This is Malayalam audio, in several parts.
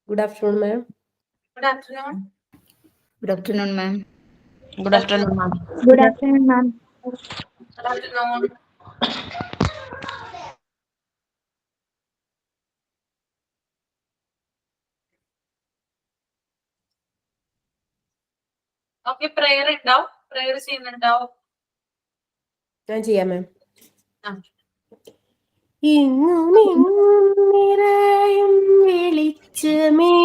Good afternoon, ma'am. Good afternoon. Good afternoon, ma'am. Good afternoon, ma'am. Good afternoon, ma'am. Good afternoon. Okay, prayer ഉണ്ടാവും. Prayer ചെയ്യുന്നുണ്ടാവും. ഞാൻ ചെയ്യാം മാം. ആ. ഇങ്ങും നിറയും വെളിച്ചമേ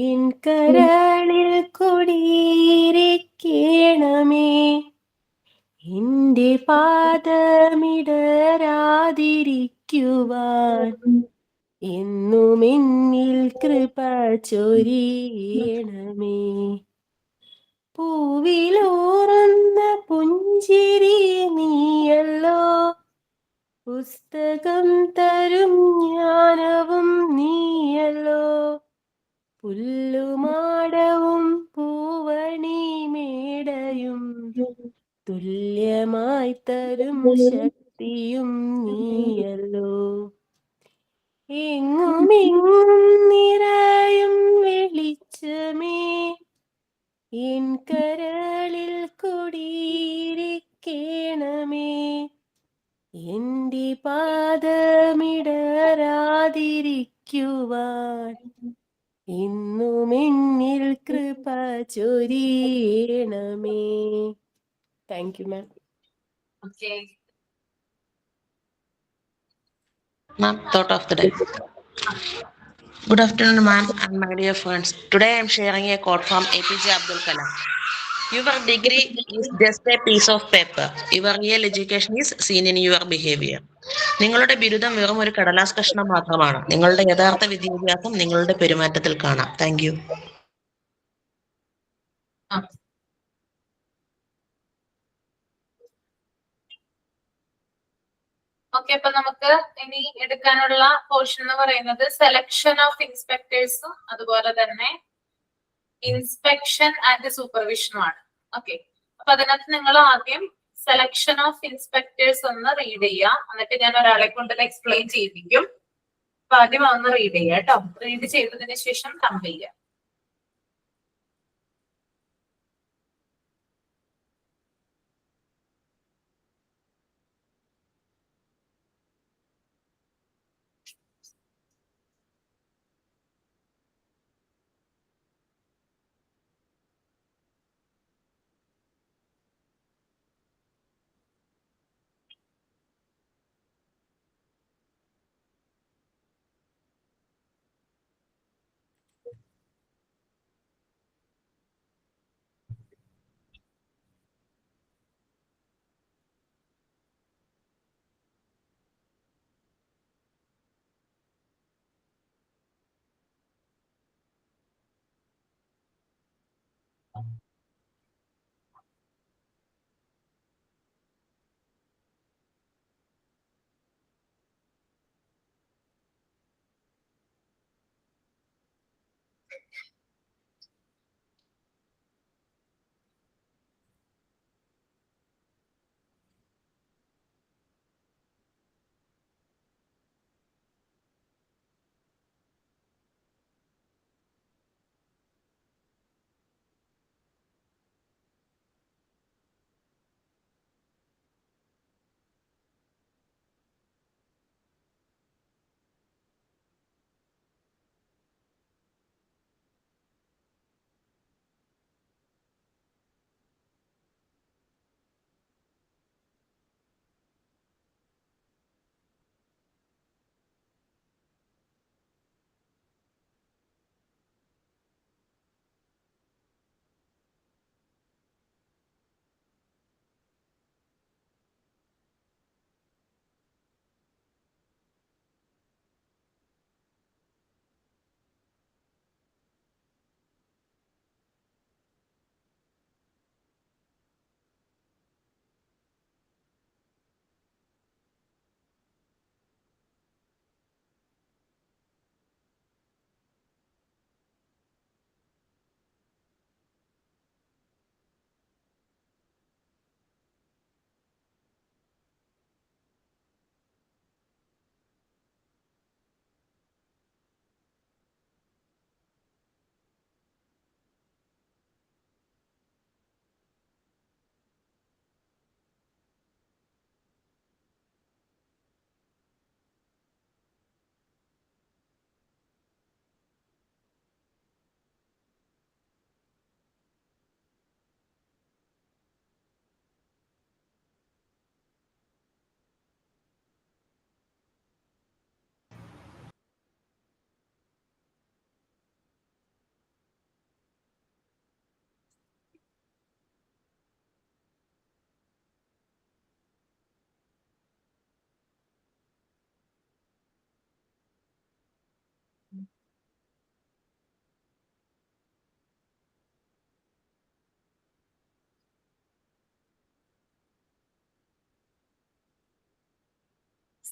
എൻ കരളിൽ കുടിയിരിക്കണമേ, എന്റെ പാദമിടരാതിരിക്കുവാൻ എന്നും എന്നിൽ കൃപ ചൊരിയണമേ. പൂവിലോറുന്ന പുഞ്ചിരി നീയല്ലോ, പുസ്തകം തരും ജ്ഞാനവും നീയല്ലോ, പുല്ലുമാടവും പൂവണിമേടയും തുല്യമായി തരും ശക്തിയും നീയല്ലോ. എങ്ങും നിറയും വെളിച്ചമേ എൻ കരളിൽ കുടിയിരിക്കണമേ, എന്റെ പാദമിടരാതിരിക്കുവാൻ എന്നും എന്നിൽ കൃപ ചൊരിയണമേ. Thank you ma'am. Okay. Ma'am, thought of the day. Good afternoon, ma'am, and my dear friends. Today I am sharing a quote from APJ Abdul Kalam. Your degree is just a piece of paper. Your real education is seen in your behavior. നിങ്ങളുടെ ബിരുദം വെറും ഒരു കടലാസ് കഷ്ണം മാത്രമാണ്. നിങ്ങളുടെ യഥാർത്ഥ വിദ്യാഭ്യാസം നിങ്ങളുടെ പെരുമാറ്റത്തിൽ കാണാം. Thank you. ഓക്കെ, അപ്പൊ നമുക്ക് ഇനി എടുക്കാനുള്ള പോർഷൻ എന്ന് പറയുന്നത് സെലക്ഷൻ ഓഫ് ഇൻസ്പെക്ടേഴ്സും അതുപോലെ തന്നെ ഇൻസ്പെക്ഷൻ ആൻഡ് സൂപ്പർവിഷനുമാണ്. ഓക്കെ, അപ്പൊ അതിനകത്ത് നിങ്ങൾ ആദ്യം സെലക്ഷൻ ഓഫ് ഇൻസ്പെക്ടേഴ്സ് ഒന്ന് റീഡ് ചെയ്യുക, എന്നിട്ട് ഞാൻ ഒരാളെ കൊണ്ട് എക്സ്പ്ലെയിൻ ചെയ്യിപ്പിക്കും. അപ്പൊ ആദ്യം ഒന്ന് റീഡ് ചെയ്യുക കേട്ടോ. റീഡ് ചെയ്തതിന് ശേഷം കമ്പ് ചെയ്യുക.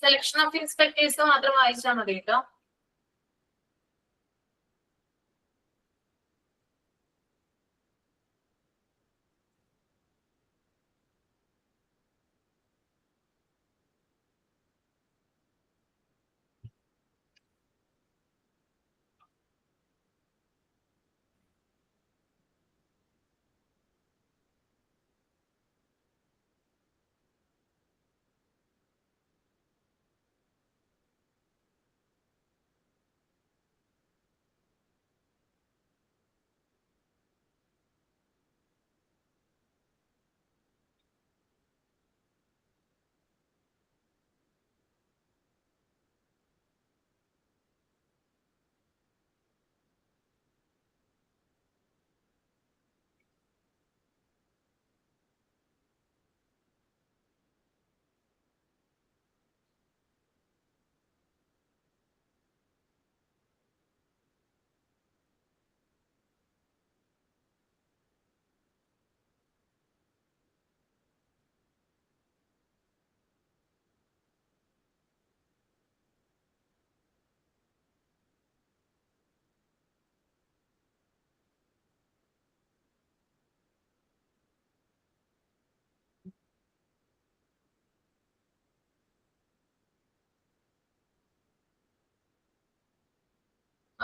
സെലക്ഷൻ ഓഫ് ഇൻസ്പെക്ടേഴ്സ് മാത്രം വായിച്ചാൽ മതി കേട്ടോ.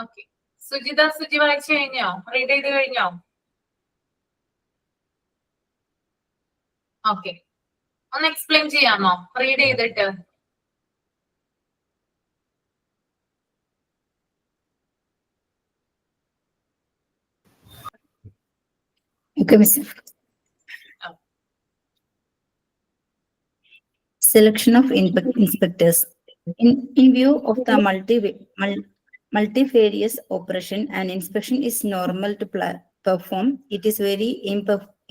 ഓക്കെ, സുജി വായിച്ചു കഴിഞ്ഞോ? റീഡ് ചെയ്ത് കഴിഞ്ഞോ? ഓക്കെ, ഒന്ന് എക്സ്പ്ലെയിൻ ചെയ്യാമോ റീഡ് ചെയ്തിട്ട്? Okay, Miss. Selection of inspectors. In view of the multifarious operation, an inspection is normal to perform. It is very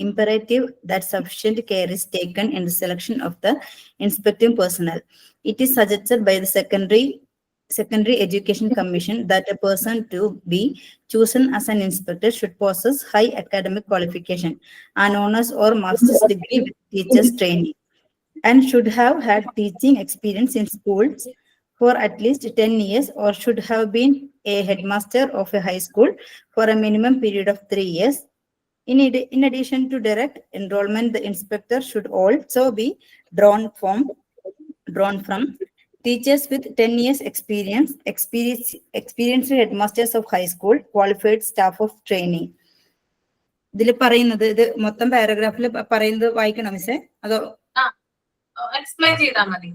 imperative that sufficient care is taken in the selection of the inspecting personnel. It is suggested by the Secondary Education Commission that a person to be chosen as an inspector should possess high academic qualification, an honors or master's degree with teacher's training, and should have had teaching experience in schools for at least 10 years or should have been a headmaster of a high school for a minimum period of 3 years. In addition to direct enrollment, the inspector should also be drawn from teachers with 10 years experienced headmasters of high school, qualified staff of training. ഇതിൽ പറയുന്നത് ഇത് മൊത്തം പാരഗ്രാഫിൽ പറയുന്നത് വായിക്കണോ മിസ്സേ? അതോ എക്സ്പ്ലെയിൻ ചെയ്താൽ മതി.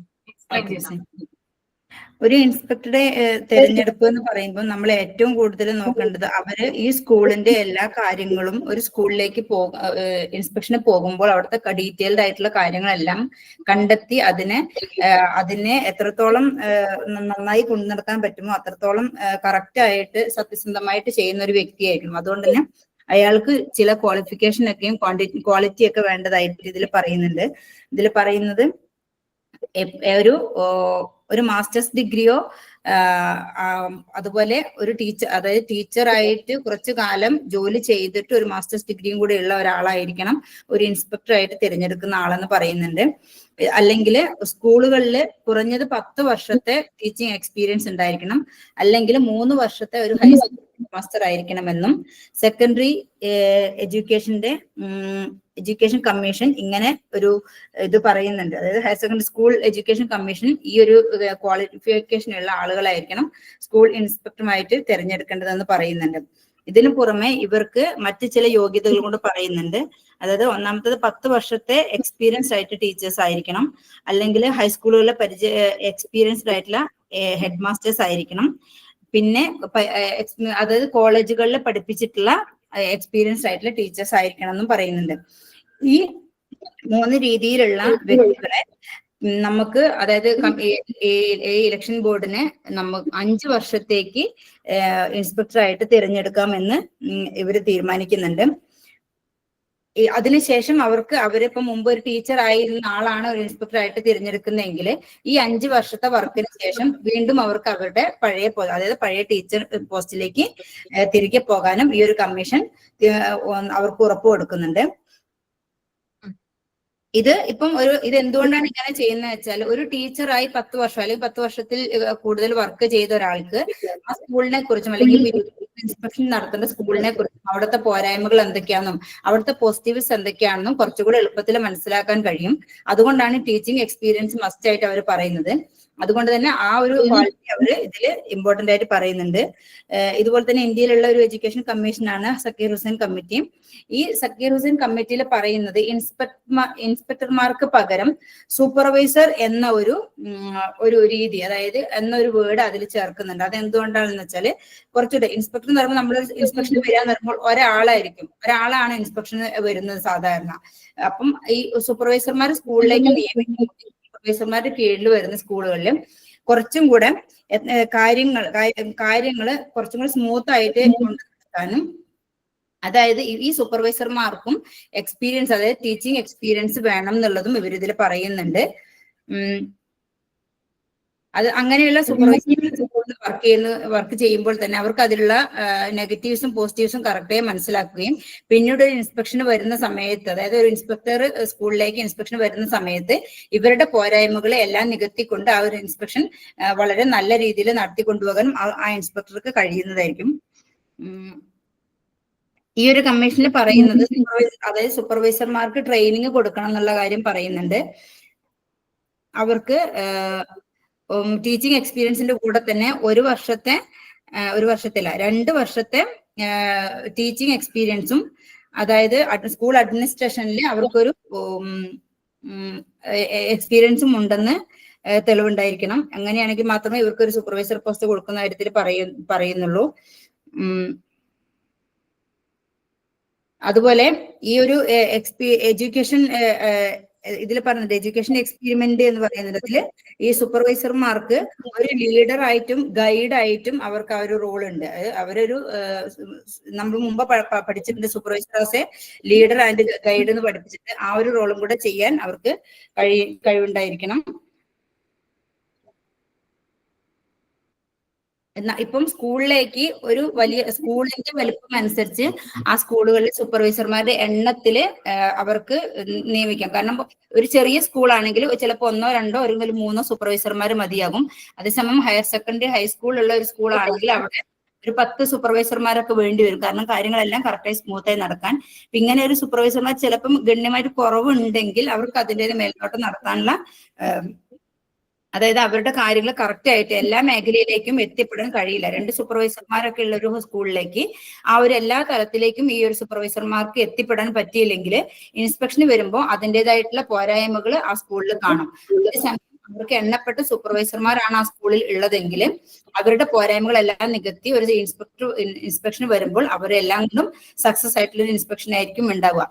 ഒരു ഇൻസ്പെക്ടറുടെ തെരഞ്ഞെടുപ്പ് എന്ന് പറയുമ്പോൾ നമ്മൾ ഏറ്റവും കൂടുതൽ നോക്കേണ്ടത് അവര് ഈ സ്കൂളിന്റെ എല്ലാ കാര്യങ്ങളും ഒരു സ്കൂളിലേക്ക് ഇൻസ്പെക്ഷന് പോകുമ്പോൾ അവിടുത്തെ ഡീറ്റെയിൽഡ് ആയിട്ടുള്ള കാര്യങ്ങളെല്ലാം കണ്ടെത്തി അതിനെ എത്രത്തോളം നന്നായി കൊണ്ടു നടക്കാൻ പറ്റുമോ അത്രത്തോളം കറക്റ്റ് ആയിട്ട് സത്യസന്ധമായിട്ട് ചെയ്യുന്ന ഒരു വ്യക്തിയായിരിക്കും. അതുകൊണ്ട് തന്നെ അയാൾക്ക് ചില ക്വാളിഫിക്കേഷൻ ഒക്കെയും ക്വാളിറ്റി ഒക്കെ വേണ്ടതായിട്ട് ഇതിൽ പറയുന്നത് ഒരു മാസ്റ്റേഴ്സ് ഡിഗ്രിയോ അതുപോലെ ഒരു അതായത് ടീച്ചറായിട്ട് കുറച്ചു കാലം ജോലി ചെയ്തിട്ട് ഒരു മാസ്റ്റേഴ്സ് ഡിഗ്രിയും കൂടി ഉള്ള ഒരാളായിരിക്കണം ഒരു ഇൻസ്പെക്ടർ ആയിട്ട് തിരഞ്ഞെടുക്കുന്ന ആളെന്ന് പറയുന്നുണ്ട്. അല്ലെങ്കിൽ സ്കൂളുകളിൽ കുറഞ്ഞത് 10 വർഷത്തെ ടീച്ചിങ് എക്സ്പീരിയൻസ് ഉണ്ടായിരിക്കണം, അല്ലെങ്കിൽ 3 വർഷത്തെ ഒരു ഹൈ സ്കൂൾ മാസ്റ്റർ ആയിരിക്കണമെന്നും സെക്കൻഡറി എഡ്യൂക്കേഷൻ കമ്മീഷൻ ഇങ്ങനെ ഒരു ഇത് പറയുന്നുണ്ട്. അതായത് higher secondary school education commission ഈ ഒരു ക്വാളിഫിക്കേഷൻ ഉള്ള ആളുകളായിരിക്കണം സ്കൂൾ ഇൻസ്പെക്ടറുമായിട്ട് തിരഞ്ഞെടുക്കേണ്ടതെന്ന് പറയുന്നുണ്ട്. ഇതിനു പുറമെ ഇവർക്ക് മറ്റു ചില യോഗ്യതകൾ കൊണ്ട് പറയുന്നുണ്ട്. അതായത് ഒന്നാമത്തത് 10 വർഷത്തെ എക്സ്പീരിയൻസ്ഡ് ആയിട്ട് ടീച്ചേഴ്സ് ആയിരിക്കണം, അല്ലെങ്കിൽ ഹൈസ്കൂളുകളിലെ എക്സ്പീരിയൻസ്ഡ് ആയിട്ടുള്ള ഹെഡ് മാസ്റ്റേഴ്സ് ആയിരിക്കണം, പിന്നെ അതായത് കോളേജുകളിൽ പഠിപ്പിച്ചിട്ടുള്ള എക്സ്പീരിയൻസ്ഡ് ആയിട്ടുള്ള ടീച്ചേഴ്സ് ആയിരിക്കണം എന്നും പറയുന്നുണ്ട്. ഈ 3 രീതിയിലുള്ള വ്യക്തികളെ നമുക്ക് അതായത് ഇലക്ഷൻ ബോർഡിനെ നമുക്ക് 5 വർഷത്തേക്ക് ഇൻസ്പെക്ടർ ആയിട്ട് തിരഞ്ഞെടുക്കാമെന്ന് ഇവര് തീരുമാനിക്കുന്നുണ്ട്. അതിനുശേഷം അവരിപ്പോ മുമ്പ് ഒരു ടീച്ചർ ആയിരുന്ന ആളാണ് ഒരു ഇൻസ്പെക്ടർ ആയിട്ട് തിരഞ്ഞെടുക്കുന്നതെങ്കിൽ ഈ 5 വർഷത്തെ വർക്കിന് ശേഷം വീണ്ടും അവർക്ക് അവരുടെ പഴയ ടീച്ചർ പോസ്റ്റിലേക്ക് തിരികെ പോകാനും ഈ ഒരു കമ്മീഷൻ അവർക്ക് ഉറപ്പ് കൊടുക്കുന്നുണ്ട്. ഇത് ഇപ്പം ഇത് എന്തുകൊണ്ടാണ് ഇങ്ങനെ ചെയ്യുന്നത് വെച്ചാൽ, ഒരു ടീച്ചറായി 10 വർഷം അല്ലെങ്കിൽ 10 വർഷത്തിൽ കൂടുതൽ വർക്ക് ചെയ്ത ഒരാൾക്ക് ആ സ്കൂളിനെ കുറിച്ചും അല്ലെങ്കിൽ ഇൻസ്പെക്ഷൻ നടത്തേണ്ട സ്കൂളിനെ കുറിച്ചും അവിടുത്തെ പോരായ്മകൾ എന്തൊക്കെയാണെന്നും അവിടുത്തെ പോസിറ്റീവ്സ് എന്തൊക്കെയാണെന്നും കുറച്ചുകൂടി എളുപ്പത്തിൽ മനസ്സിലാക്കാൻ കഴിയും. അതുകൊണ്ടാണ് ടീച്ചിങ് എക്സ്പീരിയൻസ് മസ്റ്റ് ആയിട്ട് അവർ പറയുന്നത്. അതുകൊണ്ട് തന്നെ ആ ഒരു ക്വാളിറ്റി അവർ ഇതിൽ ഇമ്പോർട്ടന്റ് ആയിട്ട് പറയുന്നുണ്ട്. ഇതുപോലെ തന്നെ ഇന്ത്യയിലുള്ള ഒരു എഡ്യൂക്കേഷൻ കമ്മീഷനാണ് സക്കീർ ഹുസൈൻ കമ്മിറ്റി. ഈ സക്കീർ ഹുസൈൻ കമ്മിറ്റിയിൽ പറയുന്നത് ഇൻസ്പെക്ടർമാർക്ക് പകരം സൂപ്പർവൈസർ എന്ന ഒരു രീതി, അതായത് എന്നൊരു വേർഡ് അതിൽ ചേർക്കുന്നുണ്ട്. അത് എന്തുകൊണ്ടാണെന്ന് വെച്ചാല് കുറച്ചുകൂടെ ഇൻസ്പെക്ടർ എന്ന് പറയുമ്പോൾ നമ്മൾ ഇൻസ്പെക്ഷൻ വരാന്ന് പറയുമ്പോൾ ഒരാളാണ് ഇൻസ്പെക്ഷൻ വരുന്നത് സാധാരണ. അപ്പം ഈ സൂപ്പർവൈസർമാർ സ്കൂളിലേക്ക് നിയമിക്കും. സൂപ്പർവൈസർമാരുടെ കീഴിൽ വരുന്ന സ്കൂളുകളിൽ കുറച്ചും കൂടെ കാര്യങ്ങള് കുറച്ചും കൂടെ സ്മൂത്ത് ആയിട്ട് കൊണ്ടുവരാനും, അതായത് ഈ സൂപ്പർവൈസർമാർക്കും എക്സ്പീരിയൻസ്, അതായത് ടീച്ചിങ് എക്സ്പീരിയൻസ് വേണം എന്നുള്ളതും ഇവരിതിൽ പറയുന്നുണ്ട്. അത് അങ്ങനെയുള്ള സൂപ്പർവൈസർ വർക്ക് ചെയ്യുമ്പോൾ തന്നെ അവർക്ക് അതിലുള്ള നെഗറ്റീവ്സും പോസിറ്റീവ്സും കറക്റ്റായി മനസ്സിലാക്കുകയും പിന്നീട് ഒരു ഇൻസ്പെക്ഷൻ വരുന്ന സമയത്ത്, അതായത് ഒരു ഇൻസ്പെക്ടർ സ്കൂളിലേക്ക് ഇൻസ്പെക്ഷൻ വരുന്ന സമയത്ത് ഇവരുടെ പോരായ്മകളെ എല്ലാം നികത്തിക്കൊണ്ട് ആ ഒരു ഇൻസ്പെക്ഷൻ വളരെ നല്ല രീതിയിൽ നടത്തിക്കൊണ്ടുപോകാനും ആ ഇൻസ്പെക്ടർക്ക് കഴിയുന്നതായിരിക്കും. ഈ ഒരു കമ്മീഷനിൽ പറയുന്നത് അതായത് സൂപ്പർവൈസർമാർക്ക് ട്രെയിനിങ് കൊടുക്കണം എന്നുള്ള കാര്യം പറയുന്നുണ്ട്. അവർക്ക് ടീച്ചിങ് എക്സ്പീരിയൻസിന്റെ കൂടെ തന്നെ 2 വർഷത്തെ ടീച്ചിങ് എക്സ്പീരിയൻസും, അതായത് സ്കൂൾ അഡ്മിനിസ്ട്രേഷനിൽ അവർക്കൊരു എക്സ്പീരിയൻസും ഉണ്ടെന്ന് തെളിവുണ്ടായിരിക്കണം. അങ്ങനെയാണെങ്കിൽ മാത്രമേ ഇവർക്ക് ഒരു സൂപ്പർവൈസർ പോസ്റ്റ് കൊടുക്കുന്ന കാര്യത്തിൽ പറയുന്നുള്ളൂ. അതുപോലെ ഈ ഒരു എഡ്യൂക്കേഷൻ ഇതിൽ പറഞ്ഞത് എഡ്യൂക്കേഷൻ എക്സ്പെരിമെന്റ് എന്ന് പറയുന്നതിൽ ഈ സൂപ്പർവൈസർമാർക്ക് ഒരു ലീഡർ ആയിട്ടും ഗൈഡായിട്ടും അവർക്ക് ആ ഒരു റോൾ ഉണ്ട്. അവരൊരു നമ്മൾ മുമ്പ് പഠിച്ചിട്ടുണ്ട്, സൂപ്പർവൈസേഴ്സെ ലീഡർ ആൻഡ് ഗൈഡ് എന്ന് പഠിപ്പിച്ചിട്ട് ആ ഒരു റോളും കൂടെ ചെയ്യാൻ അവർക്ക് കഴിവുണ്ടായിരിക്കണം. ഇപ്പം സ്കൂളിലേക്ക് ഒരു വലിയ സ്കൂളിന്റെ വലുപ്പം അനുസരിച്ച് ആ സ്കൂളുകളിൽ സൂപ്പർവൈസർമാരുടെ എണ്ണത്തില് അവർക്ക് നിയമിക്കാം. കാരണം ഒരു ചെറിയ സ്കൂളാണെങ്കിൽ ചിലപ്പോൾ 1, 2 അല്ലെങ്കിൽ 3 സൂപ്പർവൈസർമാർ മതിയാകും. അതേസമയം ഹയർ സെക്കൻഡറി ഹൈസ്കൂളുള്ള ഒരു സ്കൂളാണെങ്കിൽ അവിടെ ഒരു 10 സൂപ്പർവൈസർമാരൊക്കെ വേണ്ടി വരും. കാരണം കാര്യങ്ങളെല്ലാം കറക്റ്റായി സ്മൂത്തായി നടക്കാൻ. ഇങ്ങനെ ഒരു സൂപ്പർവൈസർമാർ ചിലപ്പം ഗണ്യമായിട്ട് കുറവുണ്ടെങ്കിൽ അവർക്ക് അതിൻ്റെ മേൽനോട്ടം നടത്താനുള്ള, അതായത് അവരുടെ കാര്യങ്ങൾ കറക്റ്റ് ആയിട്ട് എല്ലാ മേഖലയിലേക്കും എത്തിപ്പെടാൻ കഴിയില്ല. 2 സൂപ്പർവൈസർമാരൊക്കെ ഉള്ള ഒരു സ്കൂളിലേക്ക് ആ ഒരു എല്ലാ തലത്തിലേക്കും ഈ ഒരു സൂപ്പർവൈസർമാർക്ക് എത്തിപ്പെടാൻ പറ്റിയില്ലെങ്കിൽ ഇൻസ്പെക്ഷന് വരുമ്പോൾ അതിൻ്റെതായിട്ടുള്ള പോരായ്മകൾ ആ സ്കൂളിൽ കാണും. അതേസമയം അവർക്ക് എണ്ണപ്പെട്ട സൂപ്പർവൈസർമാരാണ് ആ സ്കൂളിൽ ഉള്ളതെങ്കിൽ അവരുടെ പോരായ്മകളെല്ലാം നികത്തി ഒരു ഇൻസ്പെക്ഷന് വരുമ്പോൾ അവരെല്ലാം കൊണ്ടും സക്സസ് ആയിട്ടുള്ള ഒരു ഇൻസ്പെക്ഷൻ ആയിരിക്കും ഉണ്ടാവുക.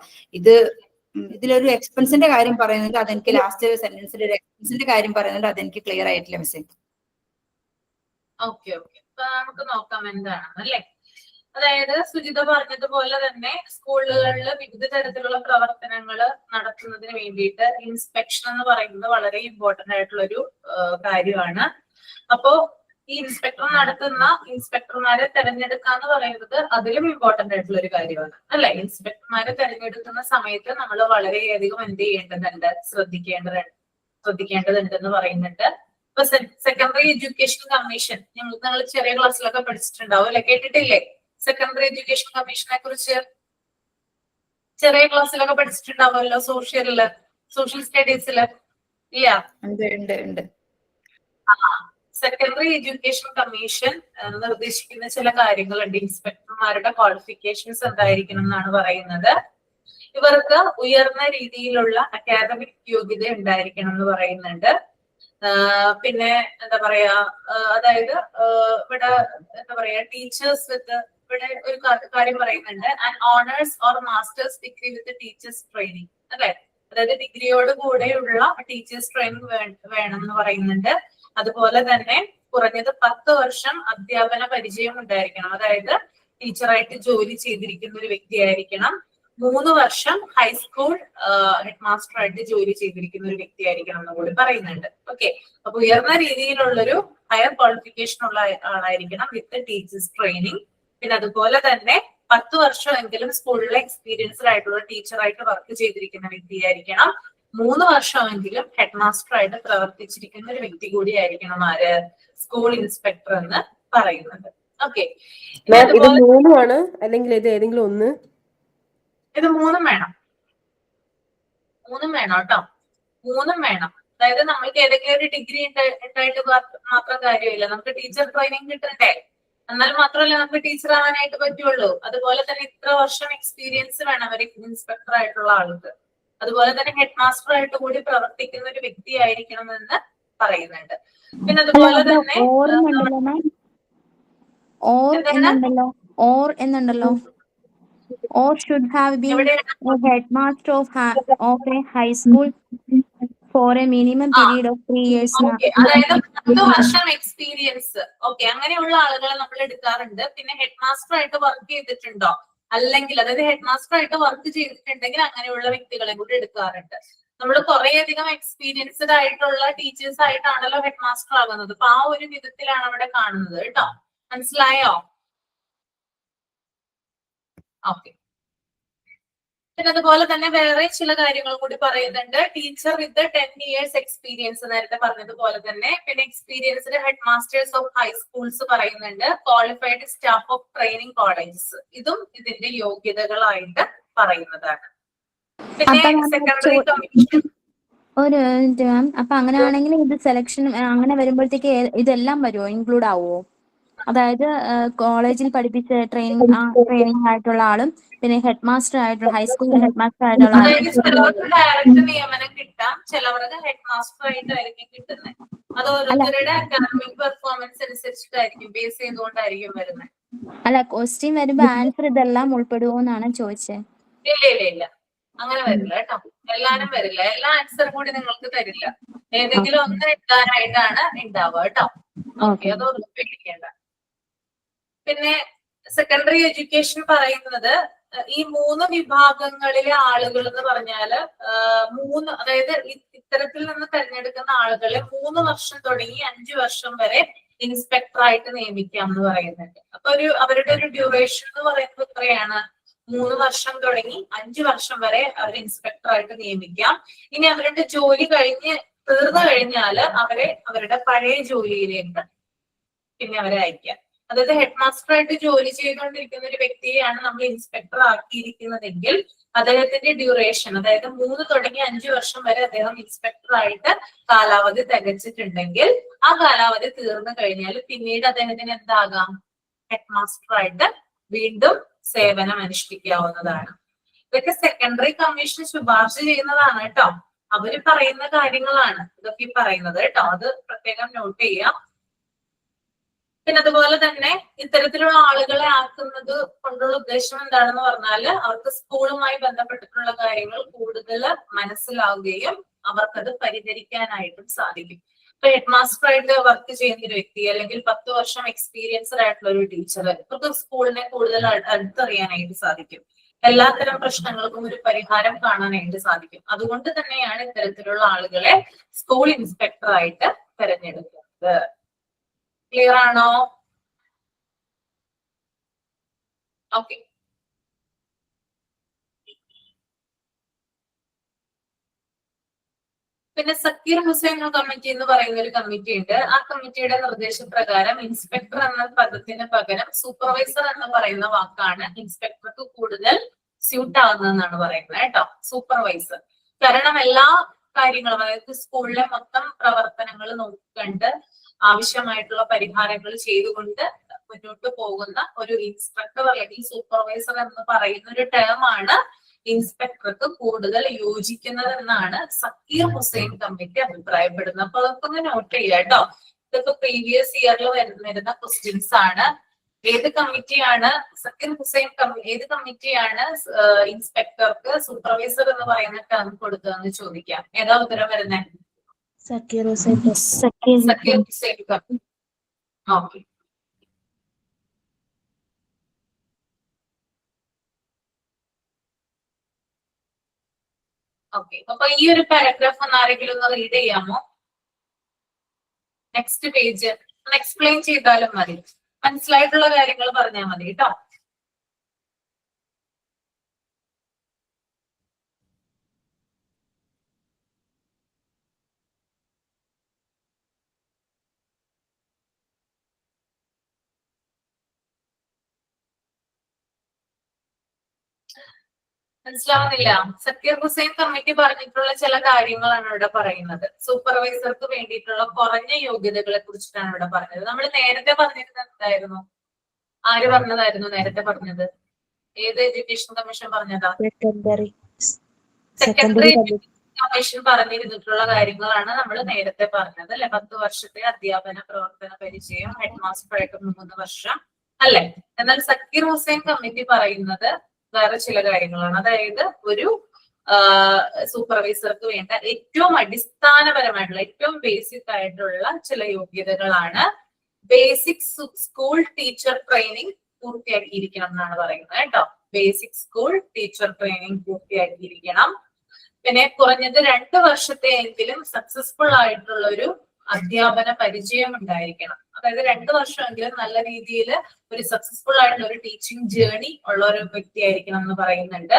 ഇതിലൊരു എക്സ്പെൻസിന്റെ കാര്യം പറയുന്നുണ്ട്, അതെനിക്ക് ലാസ്റ്റ് സെന്റൻസിൽ ഒരു എക്സ്പെൻസിന്റെ കാര്യം പറയുന്നുണ്ട്, അതെനിക്ക് ക്ലിയർ ആയിട്ടില്ല മിസ്സേ. ഓക്കെ നമുക്ക് നോക്കാം എന്താണെന്ന് അല്ലേ. അതായത് സുജിത പറഞ്ഞതുപോലെ തന്നെ സ്കൂളുകളിൽ വിവിധ തരത്തിലുള്ള പ്രവർത്തനങ്ങൾ നടത്തുന്നതിന് വേണ്ടിയിട്ട് ഇൻസ്പെക്ഷൻ എന്ന് പറയുന്നത് വളരെ ഇമ്പോർട്ടന്റ് ആയിട്ടുള്ള ഒരു കാര്യമാണ്. അപ്പോ ഈ ഇൻസ്പെക്ടർ നടത്തുന്ന ഇൻസ്പെക്ടർമാരെ തെരഞ്ഞെടുക്കുക എന്ന് പറയുന്നത് അതിലും ഇമ്പോർട്ടന്റ് ആയിട്ടുള്ള ഒരു കാര്യമാണ് അല്ലെ. ഇൻസ്പെക്ടർമാരെ തെരഞ്ഞെടുക്കുന്ന സമയത്ത് നമ്മൾ വളരെയധികം എന്ത് ചെയ്യേണ്ടതുണ്ട്, ശ്രദ്ധിക്കേണ്ടതുണ്ടെന്ന് പറയുന്നുണ്ട്. ഇപ്പൊ സെക്കൻഡറി എഡ്യൂക്കേഷൻ കമ്മീഷൻ നിങ്ങൾ ചെറിയ ക്ലാസ്സിലൊക്കെ പഠിച്ചിട്ടുണ്ടാവും അല്ലെ, കേട്ടിട്ടില്ലേ? സെക്കൻഡറി എഡ്യൂക്കേഷൻ കമ്മീഷനെ കുറിച്ച് ചെറിയ ക്ലാസ്സിലൊക്കെ പഠിച്ചിട്ടുണ്ടാവുമല്ലോ, സോഷ്യൽ സ്റ്റഡീസില് ഇല്ല? സെക്കൻഡറി എഡ്യൂക്കേഷൻ കമ്മീഷൻ നിർദ്ദേശിക്കുന്ന ചില കാര്യങ്ങളുണ്ട്. ഇൻസ്പെക്ടർമാരുടെ ക്വാളിഫിക്കേഷൻസ് എന്തായിരിക്കണം എന്നാണ് പറയുന്നത്. ഇവർക്ക് ഉയർന്ന രീതിയിലുള്ള അക്കാദമിക് യോഗ്യത ഉണ്ടായിരിക്കണം എന്ന് പറയുന്നുണ്ട്. പിന്നെ എന്താ പറയാ, അതായത് ഇവിടെ എന്താ പറയാ ടീച്ചേഴ്സ് വിത്ത്, ഇവിടെ ഒരു കാര്യം പറയുന്നുണ്ട്, and honours or masters degree with teachers training അല്ലെ. അതായത് ഡിഗ്രിയോട് കൂടെയുള്ള ടീച്ചേഴ്സ് ട്രെയിനിങ് വേണം എന്ന് പറയുന്നുണ്ട്. അതുപോലെ തന്നെ കുറഞ്ഞത് 10 വർഷം അധ്യാപന പരിചയം ഉണ്ടായിരിക്കണം. അതായത് ടീച്ചറായിട്ട് ജോലി ചെയ്തിരിക്കുന്ന ഒരു വ്യക്തിയായിരിക്കണം. 3 വർഷം ഹൈസ്കൂൾ ഹെഡ് മാസ്റ്റർ ആയിട്ട് ജോലി ചെയ്തിരിക്കുന്ന ഒരു വ്യക്തിയായിരിക്കണം എന്ന് കൂടി പറയുന്നുണ്ട്. ഓക്കെ, അപ്പൊ ഉയർന്ന രീതിയിലുള്ളൊരു ഹയർ ക്വാളിഫിക്കേഷൻ ഉള്ള ആളായിരിക്കണം വിത്ത് ടീച്ചേഴ്സ് ട്രെയിനിങ്. പിന്നെ അതുപോലെ തന്നെ 10 വർഷമെങ്കിലും സ്കൂളിലെ എക്സ്പീരിയൻസ്ഡ് ആയിട്ടുള്ള ടീച്ചറായിട്ട് വർക്ക് ചെയ്തിരിക്കുന്ന വ്യക്തിയായിരിക്കണം. 3 വർഷമെങ്കിലും ഹെഡ് മാസ്റ്റർ ആയിട്ട് പ്രവർത്തിച്ചിരിക്കുന്ന ഒരു വ്യക്തി കൂടിയായിരിക്കണം ആര്, സ്കൂൾ ഇൻസ്പെക്ടർ എന്ന് പറയുന്നത്. ഓക്കെ, മാം ഇത് 3 അല്ലെങ്കിൽ ഇത് ഏതെങ്കിലും ഒന്ന്? ഇത് 3 വേണം, 3 വേണം കേട്ടോ, 3 വേണം. അതായത് നമ്മൾക്ക് ഏതെങ്കിലും ഒരു ഡിഗ്രി ഉണ്ടായിട്ട് മാത്രം കാര്യമില്ല, നമുക്ക് ടീച്ചർ ട്രെയിനിങ് കിട്ടണ്ടേ, എന്നാൽ മാത്രമല്ല നമുക്ക് ടീച്ചർ ആവാനായിട്ട് പറ്റുള്ളൂ. അതുപോലെ തന്നെ ഇത്ര വർഷം എക്സ്പീരിയൻസ് വേണം ഒരു ഇൻസ്പെക്ടർ ആയിട്ടുള്ള ആൾക്ക്. അതുപോലെ തന്നെ ഹെഡ് മാസ്റ്റർ ആയിട്ട് കൂടി പ്രവർത്തിക്കുന്ന ഒരു വ്യക്തി ആയിരിക്കണം എന്ന് പറയുന്നുണ്ട്. പിന്നെ അതുപോലെ തന്നെ or should have been a headmaster of a high school for a minimum period of 3 years. അതായത് 10 വർഷം എക്സ്പീരിയൻസ്. ഓക്കെ, അങ്ങനെയുള്ള ആളുകളെ നമ്മൾ എടുക്കാറുണ്ട്. പിന്നെ ഹെഡ് മാസ്റ്റർ ആയിട്ട് വർക്ക് ചെയ്തിട്ടുണ്ടോ, അല്ലെങ്കിൽ അതായത് ഹെഡ് മാസ്റ്റർ ആയിട്ട് വർക്ക് ചെയ്തിട്ടുണ്ടെങ്കിൽ അങ്ങനെയുള്ള വ്യക്തികളെ കൂടി എടുക്കാറുണ്ട്. നമ്മൾ കുറേയധികം എക്സ്പീരിയൻസ്ഡ് ആയിട്ടുള്ള ടീച്ചേഴ്സ് ആയിട്ടാണല്ലോ ഹെഡ് മാസ്റ്റർ ആകുന്നത്. അപ്പൊ ആ ഒരു വിധത്തിലാണ് അവിടെ കാണുന്നത് കേട്ടോ. മനസ്സിലായോ? ഓക്കെ. പിന്നെ അതുപോലെ തന്നെ വേറെ ചില കാര്യങ്ങൾ കൂടി പറയുന്നുണ്ട്. ടീച്ചർ വിത്ത് 10 years എക്സ്പീരിയൻസ്, നേരത്തെ പറഞ്ഞതുപോലെ തന്നെ. പിന്നെ എക്സ്പീരിയൻസ്ഡ് ഹെഡ് മാസ്റ്റേഴ്സ് ഓഫ് ഹൈസ്കൂൾസ് പറയുന്നുണ്ട്. Qualified staff of training colleges, ഇതും ഇതിന്റെ യോഗ്യതകളായിട്ട് പറയുന്നതാണ്. പിന്നെ സെക്കൻഡറി കമ്മീഷൻ ഒരു മാം, അപ്പൊ അങ്ങനെയാണെങ്കിൽ ഇത് സെലക്ഷൻ അങ്ങനെ വരുമ്പോഴത്തേക്ക് ഇതെല്ലാം വരുമോ, ഇൻക്ലൂഡ് ആവുമോ? അതായത് കോളേജിൽ പഠിപ്പിച്ച ട്രെയിനിങ് ആയിട്ടുള്ള ആളും പിന്നെ ഹെഡ് മാസ്റ്റർ ആയിട്ടുള്ള ഹൈസ്കൂൾ ഹെഡ് മാസ്റ്റർ ആയിട്ടുള്ള ആളും. ചിലവർക്ക് ഡയറക്റ്റ് നിയമനം കിട്ടാം, ചിലവർക്ക് ഹെഡ് മാസ്റ്റർ ആയിട്ടായിരിക്കും കിട്ടുന്നത്. അത് ഓരോരുത്തരുടെ അക്കാദമിക് പെർഫോമൻസ് അനുസരിച്ചിട്ടായിരിക്കും, ബേസ് ചെയ്തുകൊണ്ടായിരിക്കും വരുന്നത്. അല്ല, ക്വസ്റ്റ്യൻ വരുമ്പോ ആൻസർ ഇതെല്ലാം ഉൾപ്പെടുവോ എന്നാണ് ചോദിച്ചത്. ഇല്ല, അങ്ങനെ വരില്ല കേട്ടോ, എല്ലാരും വരില്ല. എല്ലാ ആൻസറും കൂടി നിങ്ങൾക്ക് തരില്ല, ഏതെങ്കിലും ഒന്ന് എഴുതാനായിട്ടാണ് ഉണ്ടാവുക കേട്ടോ. ഓക്കെ, അത് പേടിക്കേണ്ട. പിന്നെ സെക്കൻഡറി എഡ്യൂക്കേഷൻ പറയുന്നത് ഈ 3 വിഭാഗങ്ങളിലെ ആളുകൾ എന്ന് പറഞ്ഞാല് 3, അതായത് ഇത്തരത്തിൽ നിന്ന് തെരഞ്ഞെടുക്കുന്ന ആളുകളെ 3 വർഷം തുടങ്ങി 5 വർഷം വരെ ഇൻസ്പെക്ടർ ആയിട്ട് നിയമിക്കാം എന്ന് പറയുന്നുണ്ട്. അപ്പൊ അവരുടെ ഒരു ഡ്യൂറേഷൻ എന്ന് പറയുന്നത് എത്രയാണ്? 3 വർഷം തുടങ്ങി 5 വർഷം വരെ അവർ ഇൻസ്പെക്ടർ ആയിട്ട് നിയമിക്കാം. ഇനി അവരുടെ ജോലി തീർന്നു കഴിഞ്ഞാല് അവരെ അവരുടെ പഴയ ജോലിയിലേക്ക് പിന്നെ അവരെ അയക്കാം. അതായത് ഹെഡ് മാസ്റ്റർ ആയിട്ട് ജോലി ചെയ്തുകൊണ്ടിരിക്കുന്ന ഒരു വ്യക്തിയെയാണ് നമ്മൾ ഇൻസ്പെക്ടർ ആക്കിയിരിക്കുന്നതെങ്കിൽ അദ്ദേഹത്തിന്റെ ഡ്യൂറേഷൻ, അതായത് 3 തുടങ്ങി 5 വർഷം വരെ അദ്ദേഹം ഇൻസ്പെക്ടർ ആയിട്ട് കാലാവധി തികച്ചിട്ടുണ്ടെങ്കിൽ ആ കാലാവധി തീർന്നു കഴിഞ്ഞാൽ പിന്നീട് അദ്ദേഹത്തിന് എന്താകാം? ഹെഡ് മാസ്റ്റർ ആയിട്ട് വീണ്ടും സേവനം അനുഷ്ഠിക്കാവുന്നതാണ്. ഇതൊക്കെ സെക്കൻഡറി കമ്മീഷൻ ശുപാർശ ചെയ്യുന്നതാണ് കേട്ടോ. അവര് പറയുന്ന കാര്യങ്ങളാണ് ഇതൊക്കെ പറയുന്നത് കേട്ടോ. അത് പ്രത്യേകം നോട്ട് ചെയ്യാം. പിന്നെ അതുപോലെ തന്നെ ഇത്തരത്തിലുള്ള ആളുകളെ ആക്കുന്നത് കൊണ്ടുള്ള ഉദ്ദേശം എന്താണെന്ന് പറഞ്ഞാല് അവർക്ക് സ്കൂളുമായി ബന്ധപ്പെട്ടിട്ടുള്ള കാര്യങ്ങൾ കൂടുതൽ മനസ്സിലാവുകയും അവർക്കത് പരിഹരിക്കാനായിട്ടും സാധിക്കും. ഇപ്പൊ ഹെഡ് മാസ്റ്റർ ആയിട്ട് വർക്ക് ചെയ്യുന്ന ഒരു വ്യക്തി, അല്ലെങ്കിൽ 10 വർഷം എക്സ്പീരിയൻസ്ഡ് ആയിട്ടുള്ള ഒരു ടീച്ചർ, ഇവർക്ക് സ്കൂളിനെ കൂടുതൽ അടുത്തറിയാനായിട്ട് സാധിക്കും. എല്ലാത്തരം പ്രശ്നങ്ങൾക്കും ഒരു പരിഹാരം കാണാനായിട്ട് സാധിക്കും. അതുകൊണ്ട് തന്നെയാണ് ഇത്തരത്തിലുള്ള ആളുകളെ സ്കൂൾ ഇൻസ്പെക്ടർ ആയിട്ട് തെരഞ്ഞെടുക്കുന്നത്. ക്ലിയർ ആണോ? ഓക്കെ. പിന്നെ സക്കീർ ഹുസൈൻ കമ്മിറ്റി എന്ന് പറയുന്ന ഒരു കമ്മിറ്റി ഉണ്ട്. ആ കമ്മിറ്റിയുടെ നിർദ്ദേശപ്രകാരം ഇൻസ്പെക്ടർ എന്ന പദത്തിന് പകരം സൂപ്പർവൈസർ എന്ന് പറയുന്ന വാക്കാണ് ഇൻസ്പെക്ടർക്ക് കൂടുതൽ സ്യൂട്ട് ആകുന്നതെന്നാണ് പറയുന്നത് കേട്ടോ. സൂപ്പർവൈസർ. കാരണം എല്ലാ കാര്യങ്ങളും, അതായത് സ്കൂളിലെ മൊത്തം പ്രവർത്തനങ്ങൾ നോക്കിക്കണ്ട് ആവശ്യമായിട്ടുള്ള പരിഹാരങ്ങൾ ചെയ്തുകൊണ്ട് മുന്നോട്ട് പോകുന്ന ഒരു ഇൻസ്ട്രക്ടർ അല്ലെങ്കിൽ സൂപ്പർവൈസർ എന്ന് പറയുന്ന ഒരു ടേം ആണ് ഇൻസ്പെക്ടർക്ക് കൂടുതൽ യോജിക്കുന്നതെന്നാണ് സക്കീർ ഹുസൈൻ കമ്മിറ്റി അഭിപ്രായപ്പെടുന്നത്. അപ്പൊ അതൊക്കെ ഒന്ന് നോട്ട് ചെയ്യുക കേട്ടോ. ഇതൊക്കെ പ്രീവിയസ് ഇയറിൽ വരുന്ന ക്വസ്റ്റ്യൻസ് ആണ്. ഏത് കമ്മിറ്റിയാണ് സക്കീർ ഹുസൈൻ ഏത് കമ്മിറ്റിയാണ് ഇൻസ്പെക്ടർക്ക് സൂപ്പർവൈസർ എന്ന് പറയുന്ന ടേം കൊടുത്തതെന്ന് ചോദിക്കാം. ഏതാ ഉത്തരം വരുന്നത്? Zakir Hussain. Zakir Hussain committee. Okay. Okay, അപ്പൊ ഈ ഒരു പാരഗ്രാഫ് ഒന്ന് ആരെങ്കിലും ഒന്ന് റീഡ് ചെയ്യാമോ? നെക്സ്റ്റ് പേജ് ഒന്ന് എക്സ്പ്ലെയിൻ ചെയ്താലും മതി, മനസ്സിലായിട്ടുള്ള കാര്യങ്ങൾ പറഞ്ഞാൽ മതി കേട്ടോ. മനസ്സിലാവുന്നില്ല? സക്കീർ ഹുസൈൻ കമ്മിറ്റി പറഞ്ഞിട്ടുള്ള ചില കാര്യങ്ങളാണ് ഇവിടെ പറയുന്നത്. സൂപ്പർവൈസർക്ക് വേണ്ടിയിട്ടുള്ള കുറഞ്ഞ യോഗ്യതകളെ കുറിച്ചിട്ടാണ് ഇവിടെ പറഞ്ഞത്. നമ്മൾ നേരത്തെ പറഞ്ഞിരുന്നത് എന്തായിരുന്നു? ആര് പറഞ്ഞതായിരുന്നു നേരത്തെ പറഞ്ഞത്? ഏത് എഡ്യൂക്കേഷൻ കമ്മീഷൻ പറഞ്ഞതാ? സെക്കൻഡറി കമ്മീഷൻ പറഞ്ഞിരുന്നിട്ടുള്ള കാര്യങ്ങളാണ് നമ്മൾ നേരത്തെ പറഞ്ഞത് അല്ലെ. 10 വർഷത്തെ അധ്യാപന പ്രവർത്തന പരിചയം, ഹെഡ് മാസ്റ്റർ ആയിട്ട് 3 വർഷം അല്ലെ. എന്നാൽ സക്കീർ ഹുസൈൻ കമ്മിറ്റി പറയുന്നത് വേറെ ചില കാര്യങ്ങളാണ്. അതായത് ഒരു സൂപ്പർവൈസർക്ക് വേണ്ട ഏറ്റവും അടിസ്ഥാനപരമായിട്ടുള്ള ഏറ്റവും ബേസിക് ആയിട്ടുള്ള ചില യോഗ്യതകളാണ് ബേസിക് സ്കൂൾ ടീച്ചർ ട്രെയിനിങ് പൂർത്തിയാക്കിയിരിക്കണം എന്നാണ് പറയുന്നത് കേട്ടോ. ബേസിക് സ്കൂൾ ടീച്ചർ ട്രെയിനിങ് പൂർത്തിയാക്കിയിരിക്കണം. പിന്നെ കുറഞ്ഞത് 2 വർഷത്തെ എങ്കിലും സക്സസ്ഫുൾ ആയിട്ടുള്ള ഒരു അധ്യാപന പരിചയം ഉണ്ടായിരിക്കണം. അതായത് 2 വർഷമെങ്കിലും നല്ല രീതിയിൽ ഒരു സക്സസ്ഫുൾ ആയിട്ടുള്ള ഒരു ടീച്ചിങ് ജേർണി ഉള്ള ഒരു വ്യക്തി ആയിരിക്കണം എന്ന് പറയുന്നുണ്ട്.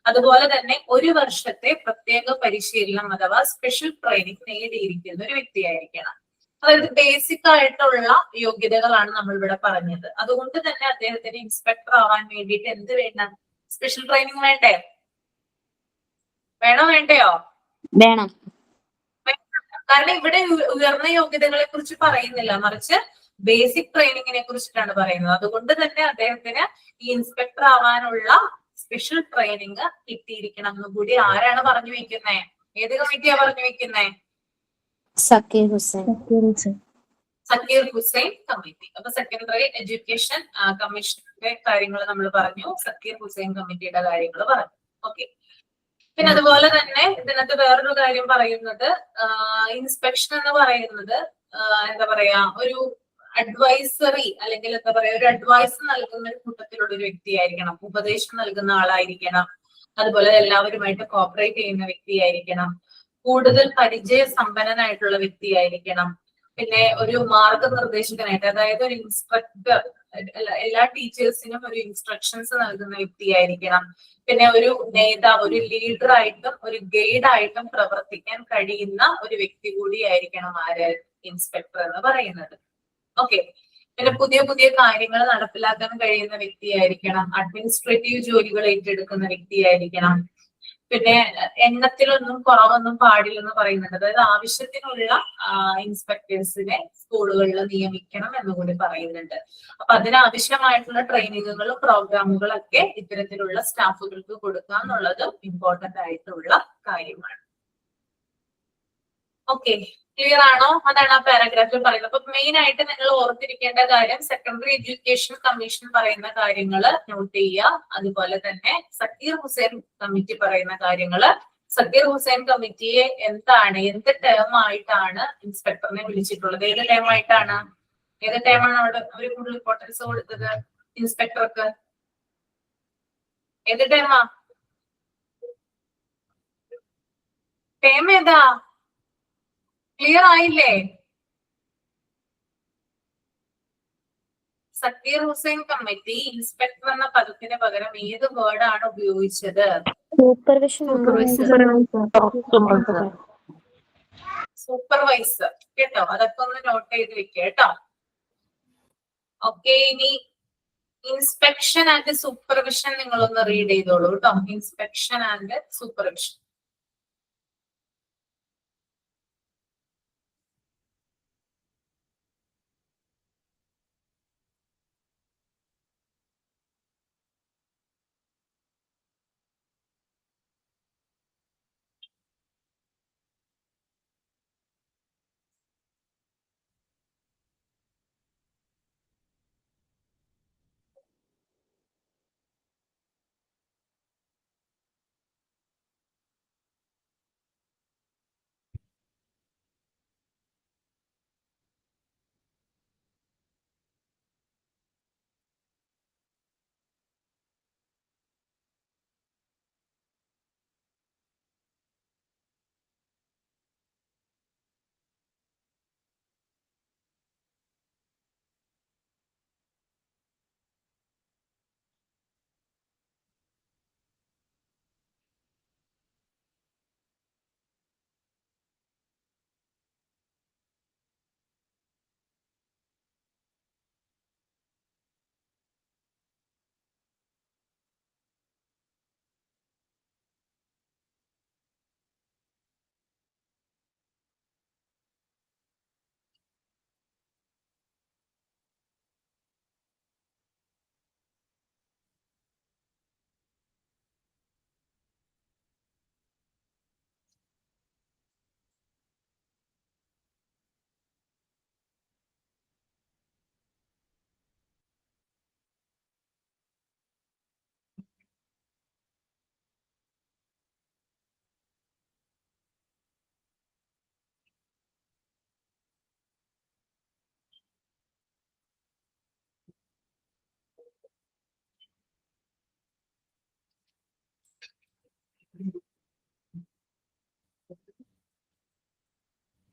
അതുപോലെ തന്നെ 1 വർഷത്തെ പ്രത്യേക പരിശീലനം അഥവാ സ്പെഷ്യൽ ട്രെയിനിങ് നേടിയിരിക്കുന്ന ഒരു വ്യക്തിയായിരിക്കണം. അതായത് ബേസിക് ആയിട്ടുള്ള യോഗ്യതകളാണ് നമ്മൾ ഇവിടെ പറഞ്ഞത്. അതുകൊണ്ട് തന്നെ അദ്ദേഹത്തിന് ഇൻസ്പെക്ടർ ആവാൻ വേണ്ടിയിട്ട് എന്ത് വേണം? സ്പെഷ്യൽ ട്രെയിനിങ് വേണ്ടേ? വേണോ വേണ്ടയോ? വേണം. കാരണം ഇവിടെ ഉയർന്ന യോഗ്യതകളെ കുറിച്ച് പറയുന്നില്ല, മറിച്ച് ബേസിക് ട്രെയിനിങ്ങിനെ കുറിച്ചിട്ടാണ് പറയുന്നത്. അതുകൊണ്ട് തന്നെ അദ്ദേഹത്തിന് ഈ ഇൻസ്പെക്ടർ ആവാനുള്ള സ്പെഷ്യൽ ട്രെയിനിങ് കിട്ടിയിരിക്കണം എന്ന് കൂടി ആരാണ് പറഞ്ഞു വെക്കുന്നേ? ഏത് കമ്മിറ്റിയാ പറഞ്ഞു വെക്കുന്നേ? സക്കീർ ഹുസൈൻ. സക്കീർ ഹുസൈൻ കമ്മിറ്റി. അപ്പൊ സെക്കൻഡറി എഡ്യൂക്കേഷൻ കമ്മീഷന്റെ കാര്യങ്ങൾ നമ്മൾ പറഞ്ഞു, സക്കീർ ഹുസൈൻ കമ്മിറ്റിയുടെ കാര്യങ്ങൾ പറഞ്ഞു. ഓക്കെ. പിന്നെ അതുപോലെ തന്നെ ഇതിനകത്ത് വേറൊരു കാര്യം പറയുന്നത് ഇൻസ്പെക്ഷൻ എന്ന് പറയുന്നത് എന്താ പറയാ ഒരു അഡ്വൈസറി അല്ലെങ്കിൽ എന്താ പറയാ ഒരു അഡ്വൈസ് നൽകുന്ന ഒരു കൂട്ടത്തിലുള്ള ഒരു വ്യക്തിയായിരിക്കണം. ഉപദേശം നൽകുന്ന ആളായിരിക്കണം. അതുപോലെ എല്ലാവരുമായിട്ട് കോപ്പറേറ്റ് ചെയ്യുന്ന വ്യക്തിയായിരിക്കണം. കൂടുതൽ പരിചയ സമ്പന്നനായിട്ടുള്ള വ്യക്തിയായിരിക്കണം. പിന്നെ ഒരു മാർഗനിർദ്ദേശകനായിട്ട്, അതായത് ഒരു ഇൻസ്ട്രക്ടർ, എല്ലാ ടീച്ചേഴ്സിനും ഒരു ഇൻസ്ട്രക്ഷൻസ് നൽകുന്ന വ്യക്തിയായിരിക്കണം. പിന്നെ ഒരു നേതാവ്, ഒരു ലീഡർ ആയിട്ടും ഒരു ഗൈഡ് ആയിട്ടും പ്രവർത്തിക്കാൻ കഴിയുന്ന ഒരു വ്യക്തി കൂടിയായിരിക്കണം ആര്? ഇൻസ്പെക്ടർ എന്ന് പറയുന്നത്. ഓക്കെ. പിന്നെ പുതിയ പുതിയ കാര്യങ്ങൾ നടപ്പിലാക്കാൻ കഴിയുന്ന വ്യക്തിയായിരിക്കണം. അഡ്മിനിസ്ട്രേറ്റീവ് ജോലികൾ ഏറ്റെടുക്കുന്ന വ്യക്തിയായിരിക്കണം. പിന്നെ എണ്ണത്തിലൊന്നും കുറവൊന്നും പാടില്ലെന്ന് പറയുന്നുണ്ട്. അതായത് ആവശ്യത്തിനുള്ള ഇൻസ്പെക്ടേഴ്സിനെ സ്കൂളുകളിൽ നിയമിക്കണം എന്നുകൂടി പറയുന്നുണ്ട്. അപ്പൊ അതിനാവശ്യമായിട്ടുള്ള ട്രെയിനിങ്ങുകളും പ്രോഗ്രാമുകളും ഒക്കെ ഇത്തരത്തിലുള്ള സ്റ്റാഫുകൾക്ക് കൊടുക്കുക എന്നുള്ളതും ഇമ്പോർട്ടന്റ് ആയിട്ടുള്ള കാര്യമാണ്. ഓക്കെ, ക്ലിയർ ആണോ? അതാണ് ആ പാരഗ്രാഫിൽ പറയുന്നത്. അപ്പൊ മെയിൻ ആയിട്ട് നിങ്ങൾ ഓർത്തിരിക്കേണ്ട കാര്യം സെക്കൻഡറി എഡ്യൂക്കേഷൻ കമ്മീഷൻ പറയുന്ന കാര്യങ്ങൾ നോട്ട് ചെയ്യുക. അതുപോലെ തന്നെ സക്കീർ ഹുസൈൻ കമ്മിറ്റി പറയുന്ന കാര്യങ്ങൾ. സക്കീർ ഹുസൈൻ കമ്മിറ്റിയെ എന്താണ്, എന്ത് ടേം ആയിട്ടാണ് ഇൻസ്പെക്ടറിനെ വിളിച്ചിട്ടുള്ളത്? ഏത് ടേം ആയിട്ടാണ്? ഏത് ടേമാണ് അവിടെ അവർ കൂടുതൽ ഇമ്പോർട്ടൻസ് കൊടുത്തത് ഇൻസ്പെക്ടർക്ക്? ഏത് ടേമാ? ടേം ഏതാ? ക്ലിയർ ആയില്ലേ? സക്കീർ ഹുസൈൻ കമ്മിറ്റി ഇൻസ്പെക്ടർ എന്ന പദത്തിന് പകരം ഏത് വേർഡാണ് ഉപയോഗിച്ചത്? സൂപ്പർവൈസർ. കേട്ടോ, അതൊക്കെ ഒന്ന് നോട്ട് ചെയ്ത് വെക്കുക കേട്ടോ. ഓക്കെ, ഇനി ഇൻസ്പെക്ഷൻ ആൻഡ് സൂപ്പർവിഷൻ നിങ്ങളൊന്ന് റീഡ് ചെയ്തോളൂ കേട്ടോ. Inspection and supervision.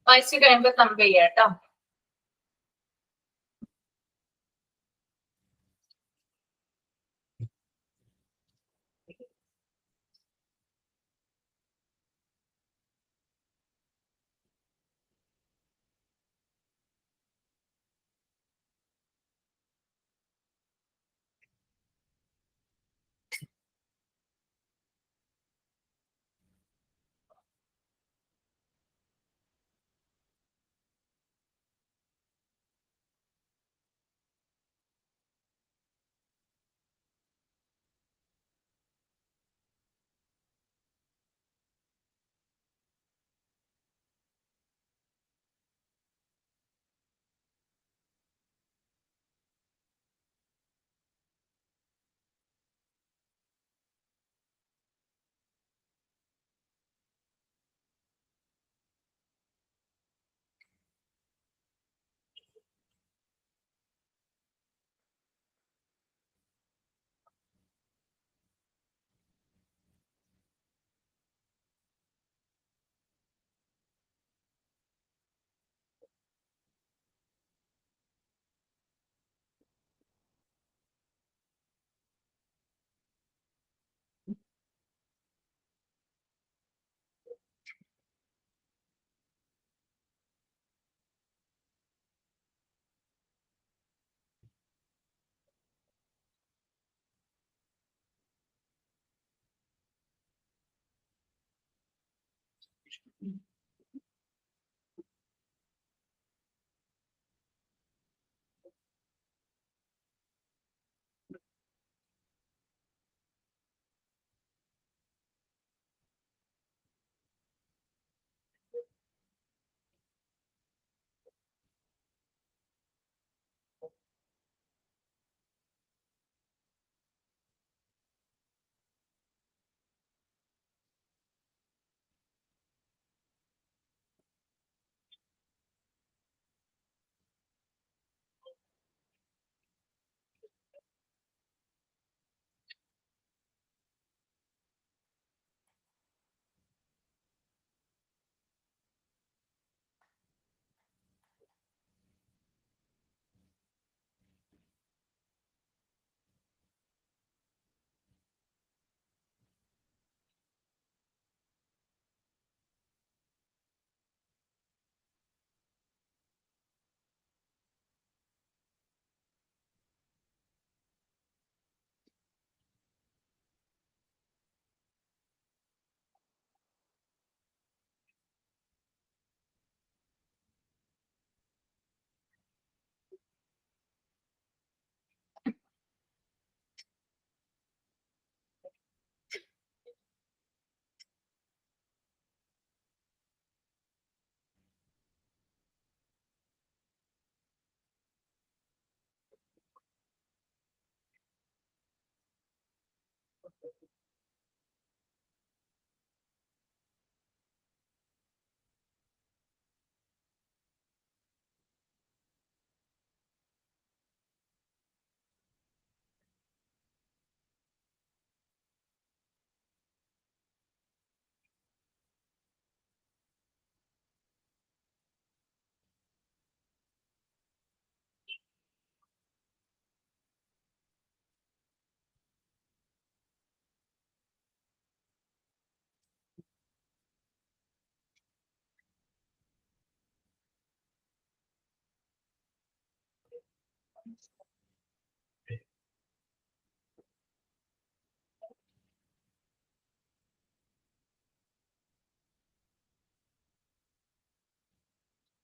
വായിച്ചു കഴിയുമ്പോ തമ്പ് ചെയ്യാം കേട്ടോ.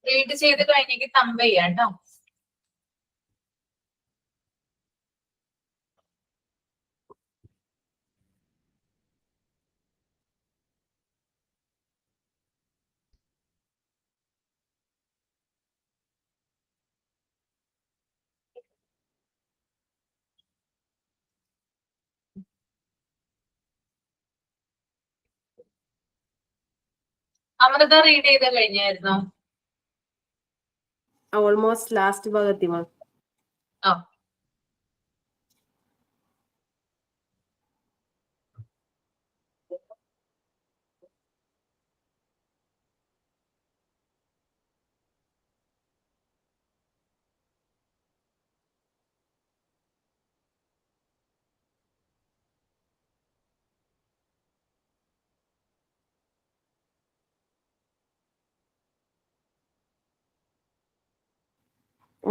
റീഡ് ചെയ്ത് കഴിഞ്ഞെങ്കിൽ തമ്പ് ചെയ്യാം കേട്ടോ. അമൃത റീഡ് ചെയ്ത് കഴിഞ്ഞായിരുന്നോ? ഓൾമോസ്റ്റ് ലാസ്റ്റ് ഭാഗത്തി മാം. ആ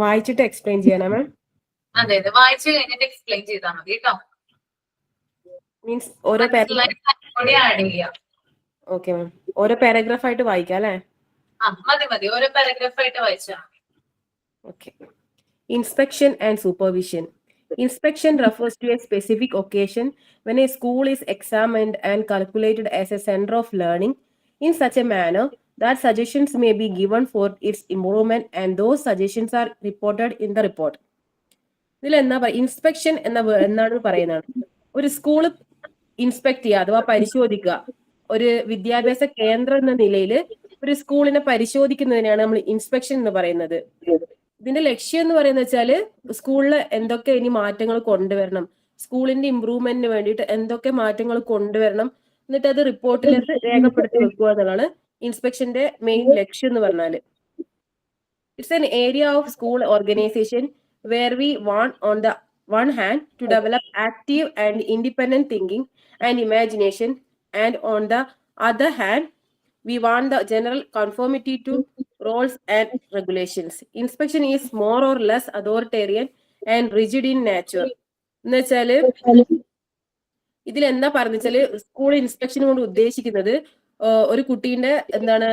വായിച്ചിട്ട് എക്സ്പ്ലെയിൻ ചെയ്യാനാ മാം? അതെ അതെ, വായിച്ചു കഴിഞ്ഞിട്ട് എക്സ്പ്ലെയിൻ ചെയ്താൽ മതി കേട്ടോ. മീൻസ് ഓരോ കൂടി ആഡ് ചെയ്യാം. ഓക്കെ മാം, ഓരോ പാരഗ്രാഫ് ആയിട്ട് വായിക്കാം അല്ലേ? മതി മതി, ഓരോ പാരഗ്രാഫ് ആയിട്ട് വായിച്ചാൽ മതി. Okay. Inspection and supervision. Inspection refers to a specific occasion when a school is examined and calculated as a center of learning in such a manner that suggestions may be given for its improvement and those suggestions are reported in the report. ഇതിൽ എന്താ പറയുക, ഇൻസ്പെക്ഷൻ എന്നാണ് പറയുന്നത്. ഒരു സ്കൂൾ ഇൻസ്പെക്ട് ചെയ്യുക അഥവാ പരിശോധിക്കുക. ഒരു വിദ്യാഭ്യാസ കേന്ദ്രം എന്ന നിലയിൽ ഒരു സ്കൂളിനെ പരിശോധിക്കുന്നതിനാണ് നമ്മൾ ഇൻസ്പെക്ഷൻ എന്ന് പറയുന്നത്. ഇതിന്റെ ലക്ഷ്യം എന്ന് പറയുന്നത് വെച്ചാല് സ്കൂളിൽ എന്തൊക്കെ ഇനി മാറ്റങ്ങൾ കൊണ്ടുവരണം, സ്കൂളിന്റെ ഇംപ്രൂവ്മെന്റിന് വേണ്ടിയിട്ട് എന്തൊക്കെ മാറ്റങ്ങൾ കൊണ്ടുവരണം, എന്നിട്ട് അത് റിപ്പോർട്ടിലേക്ക് രേഖപ്പെടുത്തി വെക്കുക എന്നുള്ളതാണ് ഇൻസ്പെക്ഷന്റെ മെയിൻ ലക്ഷ്യം എന്ന് പറഞ്ഞാല്. It's an area of school organisation where we want on the one hand to develop active and independent thinking and imagination, and on the other hand we want the general conformity to rules and regulations. Inspection is more or less authoritarian and rigid in nature. എന്ന് വെച്ചാല് ഇതിൽ എന്താ പറഞ്ഞാല് സ്കൂൾ ഇൻസ്പെക്ഷൻ കൊണ്ട് ഉദ്ദേശിക്കുന്നത് ഒരു കുട്ടീന്റെ എന്താണ്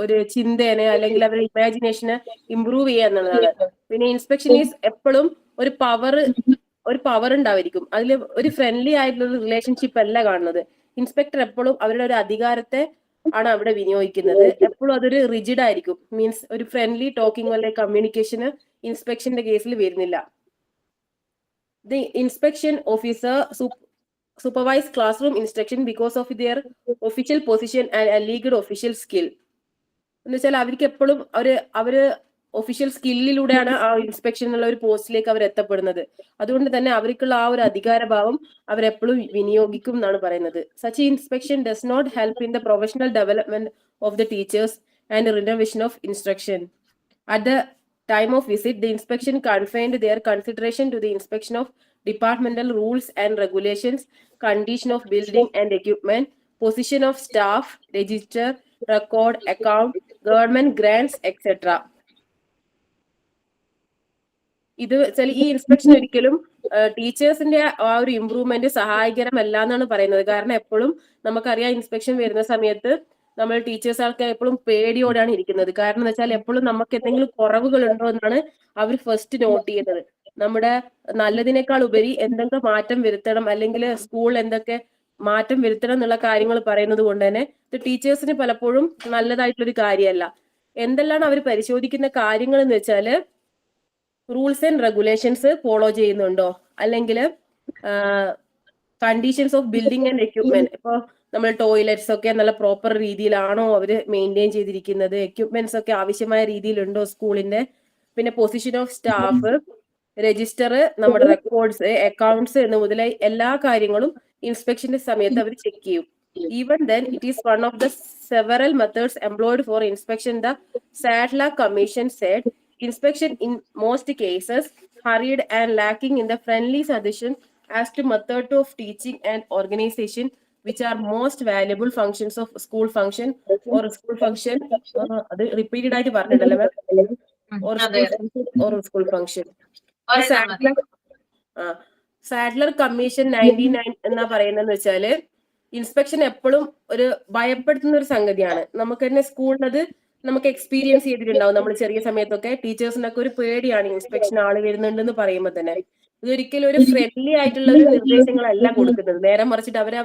ഒരു ചിന്തേനെ അല്ലെങ്കിൽ അവരുടെ ഇമാജിനേഷനെ ഇംപ്രൂവ് ചെയ്യുക എന്നുള്ളതാണ്. പിന്നെ ഇൻസ്പെക്ഷൻ ഈസ് എപ്പോഴും ഒരു പവർ ഉണ്ടായിരിക്കും. അതിൽ ഒരു ഫ്രണ്ട്ലി ആയിട്ടുള്ള റിലേഷൻഷിപ്പ് അല്ല കാണുന്നത്. ഇൻസ്പെക്ടർ എപ്പോഴും അവരുടെ ഒരു അധികാരത്തെ ആണ് അവിടെ വിനിയോഗിക്കുന്നത്. എപ്പോഴും അതൊരു റിജിഡ് ആയിരിക്കും. മീൻസ് ഒരു ഫ്രണ്ട്ലി ടോക്കിംഗ് അല്ലെങ്കിൽ കമ്മ്യൂണിക്കേഷന് ഇൻസ്പെക്ഷന്റെ കേസിൽ വരുന്നില്ല. The inspection officer supervise classroom instruction because of their official position and alleged official skill. എന്ന് വെച്ചാൽ അവർക്ക് എപ്പോഴും അവര് ഒഫീഷ്യൽ സ്കില്ലിലൂടെയാണ് ആ ഇൻസ്പെക്ഷൻ എന്നുള്ള ഒരു പോസ്റ്റിലേക്ക് അവർ എത്തപ്പെടുന്നത്. അതുകൊണ്ട് തന്നെ അവർക്കുള്ള ആ ഒരു അധികാരഭാവം അവരെപ്പോഴും വിനിയോഗിക്കും എന്നാണ് പറയുന്നത്. Such inspection does not help in the professional development of the teachers and renovation of instruction. At the time of visit, the inspection confined their consideration to the inspection of departmental rules and regulations, condition of building and equipment, position of staff, register, record, account, government grants, etc. ഇത് വെച്ചാൽ ഈ ഇൻസ്പെക്ഷൻ ഒരിക്കലും ടീച്ചേഴ്സിന്റെ ആ ഒരു ഇംപ്രൂവ്മെന്റ് സഹായകരമല്ല എന്നാണ് പറയുന്നത്. കാരണം എപ്പോഴും നമുക്കറിയാം ഇൻസ്പെക്ഷൻ വരുന്ന സമയത്ത് നമ്മൾ ടീച്ചേഴ്സ് ആൾക്ക് എപ്പോഴും പേടിയോടെയാണ് ഇരിക്കുന്നത്. കാരണം എന്ന് വെച്ചാൽ എപ്പോഴും നമുക്ക് എന്തെങ്കിലും കുറവുകൾ ഉണ്ടോ എന്നാണ് അവർ ഫസ്റ്റ് നോട്ട് ചെയ്യുന്നത്. നമ്മുടെ നല്ലതിനേക്കാൾ ഉപരി എന്തൊക്കെ മാറ്റം വരുത്തണം അല്ലെങ്കിൽ സ്കൂളിൽ എന്തൊക്കെ മാറ്റം വരുത്തണം എന്നുള്ള കാര്യങ്ങൾ പറയുന്നത് കൊണ്ട് തന്നെ ഇത് ടീച്ചേഴ്സിന് പലപ്പോഴും നല്ലതായിട്ടുള്ളൊരു കാര്യമല്ല. എന്തെല്ലാം അവർ പരിശോധിക്കുന്ന കാര്യങ്ങൾ എന്ന് വെച്ചാല് റൂൾസ് ആൻഡ് റെഗുലേഷൻസ് ഫോളോ ചെയ്യുന്നുണ്ടോ, അല്ലെങ്കിൽ conditions of building and equipment. ഇപ്പൊ നമ്മൾ ടോയ്ലറ്റ്സ് ഒക്കെ നല്ല പ്രോപ്പർ രീതിയിലാണോ അവര് മെയിൻറ്റെയിൻ ചെയ്തിരിക്കുന്നത്, എക്യുപ്മെന്റ്സ് ഒക്കെ ആവശ്യമായ രീതിയിലുണ്ടോ സ്കൂളിന്റെ. പിന്നെ പൊസിഷൻ ഓഫ് സ്റ്റാഫ്, രജിസ്റ്റർ, നമ്മുടെ റെക്കോർഡ്സ്, അക്കൗണ്ട്സ് എന്ന് മുതലായി എല്ലാ കാര്യങ്ങളും ഇൻസ്പെക്ഷന്റെ സമയത്ത് അവർ ചെക്ക് ചെയ്യും. Even then it is one of the several methods employed for inspection. The Sadler commission said inspection in most cases hurried and lacking in the friendly suggestion as to method of teaching and organization, which are most valuable functions of school function or school function. അത് റിപ്പീറ്റഡ് ആയിട്ട് പറഞ്ഞിട്ടല്ലേ മാം? or school function. Sadler commission 99 എന്നാ പറയുന്നതെന്ന് വെച്ചാല് ഇൻസ്പെക്ഷൻ എപ്പോഴും ഒരു ഭയപ്പെടുത്തുന്ന ഒരു സംഗതിയാണ്. നമുക്ക് തന്നെ സ്കൂളിനത് നമുക്ക് എക്സ്പീരിയൻസ് ചെയ്തിട്ടുണ്ടാവും. നമ്മൾ ചെറിയ സമയത്തൊക്കെ ടീച്ചേഴ്സിനൊക്കെ ഒരു പേടിയാണ് ഇൻസ്പെക്ഷൻ ആള് വരുന്നുണ്ടെന്ന് പറയുമ്പോൾ തന്നെ. ഇതൊരിക്കലും ഒരു ഫ്രണ്ട്ലി ആയിട്ടുള്ള ഒരു നിർദ്ദേശങ്ങളല്ല കൊടുക്കുന്നത്. നേരെ മറിച്ചിട്ട് അവരെ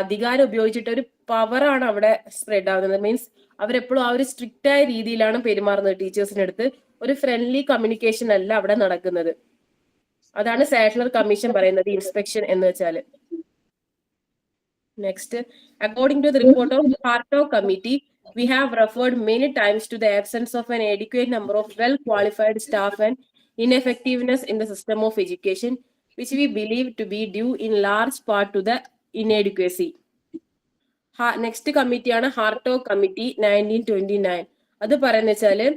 അധികാരം ഉപയോഗിച്ചിട്ട് ഒരു പവറാണ് അവിടെ സ്പ്രെഡ് ആവുന്നത്. മീൻസ് അവരെപ്പോഴും ആ ഒരു സ്ട്രിക്റ്റ് ആയ രീതിയിലാണ് പെരുമാറുന്നത് ടീച്ചേഴ്സിന്റെ അടുത്ത്. ഒരു ഫ്രണ്ട്ലി കമ്മ്യൂണിക്കേഷൻ അല്ല അവിടെ നടക്കുന്നത്. അതാണ് സാഡ്ലർ കമ്മീഷൻ പറയുന്നത് ഇൻസ്പെക്ഷൻ എന്ന് വെച്ചാല്. Next, according to the report of Hartog committee, we have referred many times to the absence of an adequate number of well-qualified staff and ineffectiveness in the system of education, which we believe to be due in large part to the inadequacy. Next committee ആണ് ഹാർട്ടോഗ് കമ്മിറ്റി 1929. അത് പറയുന്ന വെച്ചാല്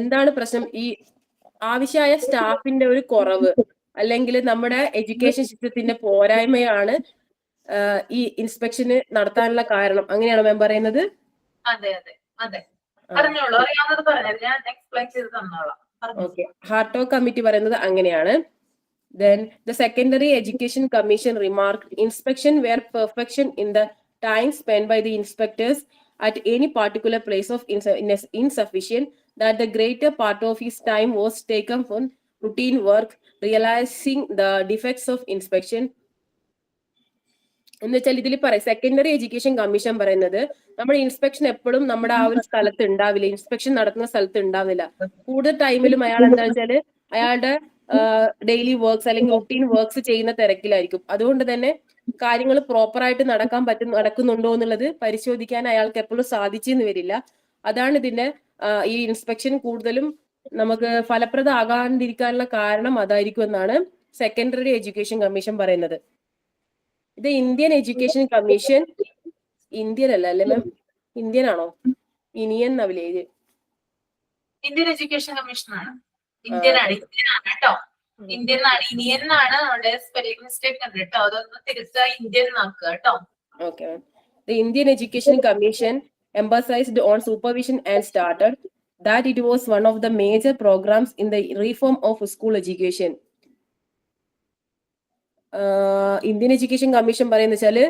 എന്താണ് പ്രശ്നം, ഈ ആവശ്യമായ സ്റ്റാഫിന്റെ ഒരു കുറവ് അല്ലെങ്കിൽ നമ്മുടെ എഡ്യൂക്കേഷൻ സിസ്റ്റത്തിന്റെ പോരായ്മയാണ് ഈ ഇൻസ്പെക്ഷന് നടത്താനുള്ള കാരണം. അങ്ങനെയാണോ മാം പറയുന്നത്? അതെ അതെ അതെ, പറഞ്ഞോളൂ. അറിയാവുന്നത് പറഞ്ഞത് ഞാൻ എക്സ്പ്ലെയിൻ ചെയ്ത് തന്നോളാം. ഓക്കെ, ഹാർട്ടോഗ് കമ്മിറ്റി പറയുന്നത് അങ്ങനെയാണ്. Then the Secondary Education Commission remarked inspection were perfection in the time spent by the inspectors at any particular place of insufficient, that the greater part of his time was taken for routine work, realizing the defects of inspection. എന്ന് വെച്ചാൽ ഇതിൽ പറയാം, സെക്കൻഡറി എഡ്യൂക്കേഷൻ കമ്മീഷൻ പറയുന്നത് നമ്മുടെ ഇൻസ്പെക്ഷൻ എപ്പോഴും നമ്മുടെ ആ ഒരു സ്ഥലത്ത് ഉണ്ടാവില്ല, ഇൻസ്പെക്ഷൻ നടക്കുന്ന സ്ഥലത്ത് ഉണ്ടാവില്ല. കൂടുതൽ ടൈമിലും അയാൾ എന്താ വെച്ചാല് അയാളുടെ ഡെയിലി വർക്ക്സ് അല്ലെങ്കിൽ റുട്ടീൻ വർക്ക്സ് ചെയ്യുന്ന തിരക്കിലായിരിക്കും. അതുകൊണ്ട് തന്നെ കാര്യങ്ങൾ പ്രോപ്പറായിട്ട് നടക്കുന്നുണ്ടോ എന്നുള്ളത് പരിശോധിക്കാൻ അയാൾക്ക് എപ്പോഴും സാധിച്ചെന്ന് വരില്ല. അതാണ് ഇതിന്റെ ഈ ഇൻസ്പെക്ഷൻ കൂടുതലും നമുക്ക് ഫലപ്രദമാകാണ്ടിരിക്കാനുള്ള കാരണം അതായിരിക്കും എന്നാണ് സെക്കൻഡറി എഡ്യൂക്കേഷൻ കമ്മീഷൻ പറയുന്നത്. ഇത് ഇന്ത്യൻ എഡ്യൂക്കേഷൻ കമ്മീഷൻ, ഇന്ത്യൻ അല്ലേ മാം? ഇന്ത്യൻ ആണോ? ഇനിയൻ എന്നാവില്ലേ? ഇന്ത്യൻ എഡ്യൂക്കേഷൻ കമ്മീഷൻ ആണ്. ഇന്ത്യൻ ആണ് കേട്ടോ. ഇന്ത്യൻ ആണ്, ഇന്ത്യൻ ആണ്. അവിടെ സ്പെല്ലിംഗ് മിസ്റ്റേക്ക് ഉണ്ട് കേട്ടോ, അതൊന്ന് തിരുത്തുക, ഇന്ത്യൻ ആക്കുക കേട്ടോ. Okay. The Indian Education Commission emphasized on supervision and started that it was one of the major programs in the reform of school education. Indian education commission പറയുന്ന വെച്ചാല്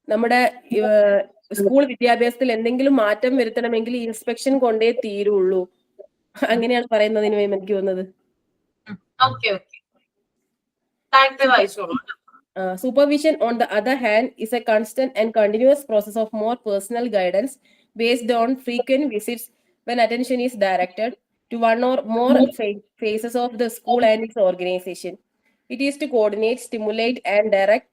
നമ്മുടെ സ്കൂൾ വിദ്യാഭ്യാസത്തിൽ എന്തെങ്കിലും മാറ്റം വരുത്തണമെങ്കിൽ ഇൻസ്പെക്ഷൻ കൊണ്ടേ തീരുള്ളൂ, അങ്ങനെയാണ് പറയുന്നതിന് എനിക്ക് തോന്നുന്നത്. Supervision, on the other hand, is a constant and continuous process of more personal guidance based on frequent visits when attention is directed to one or more phases of the school and its organization. It is to coordinate, stimulate, and direct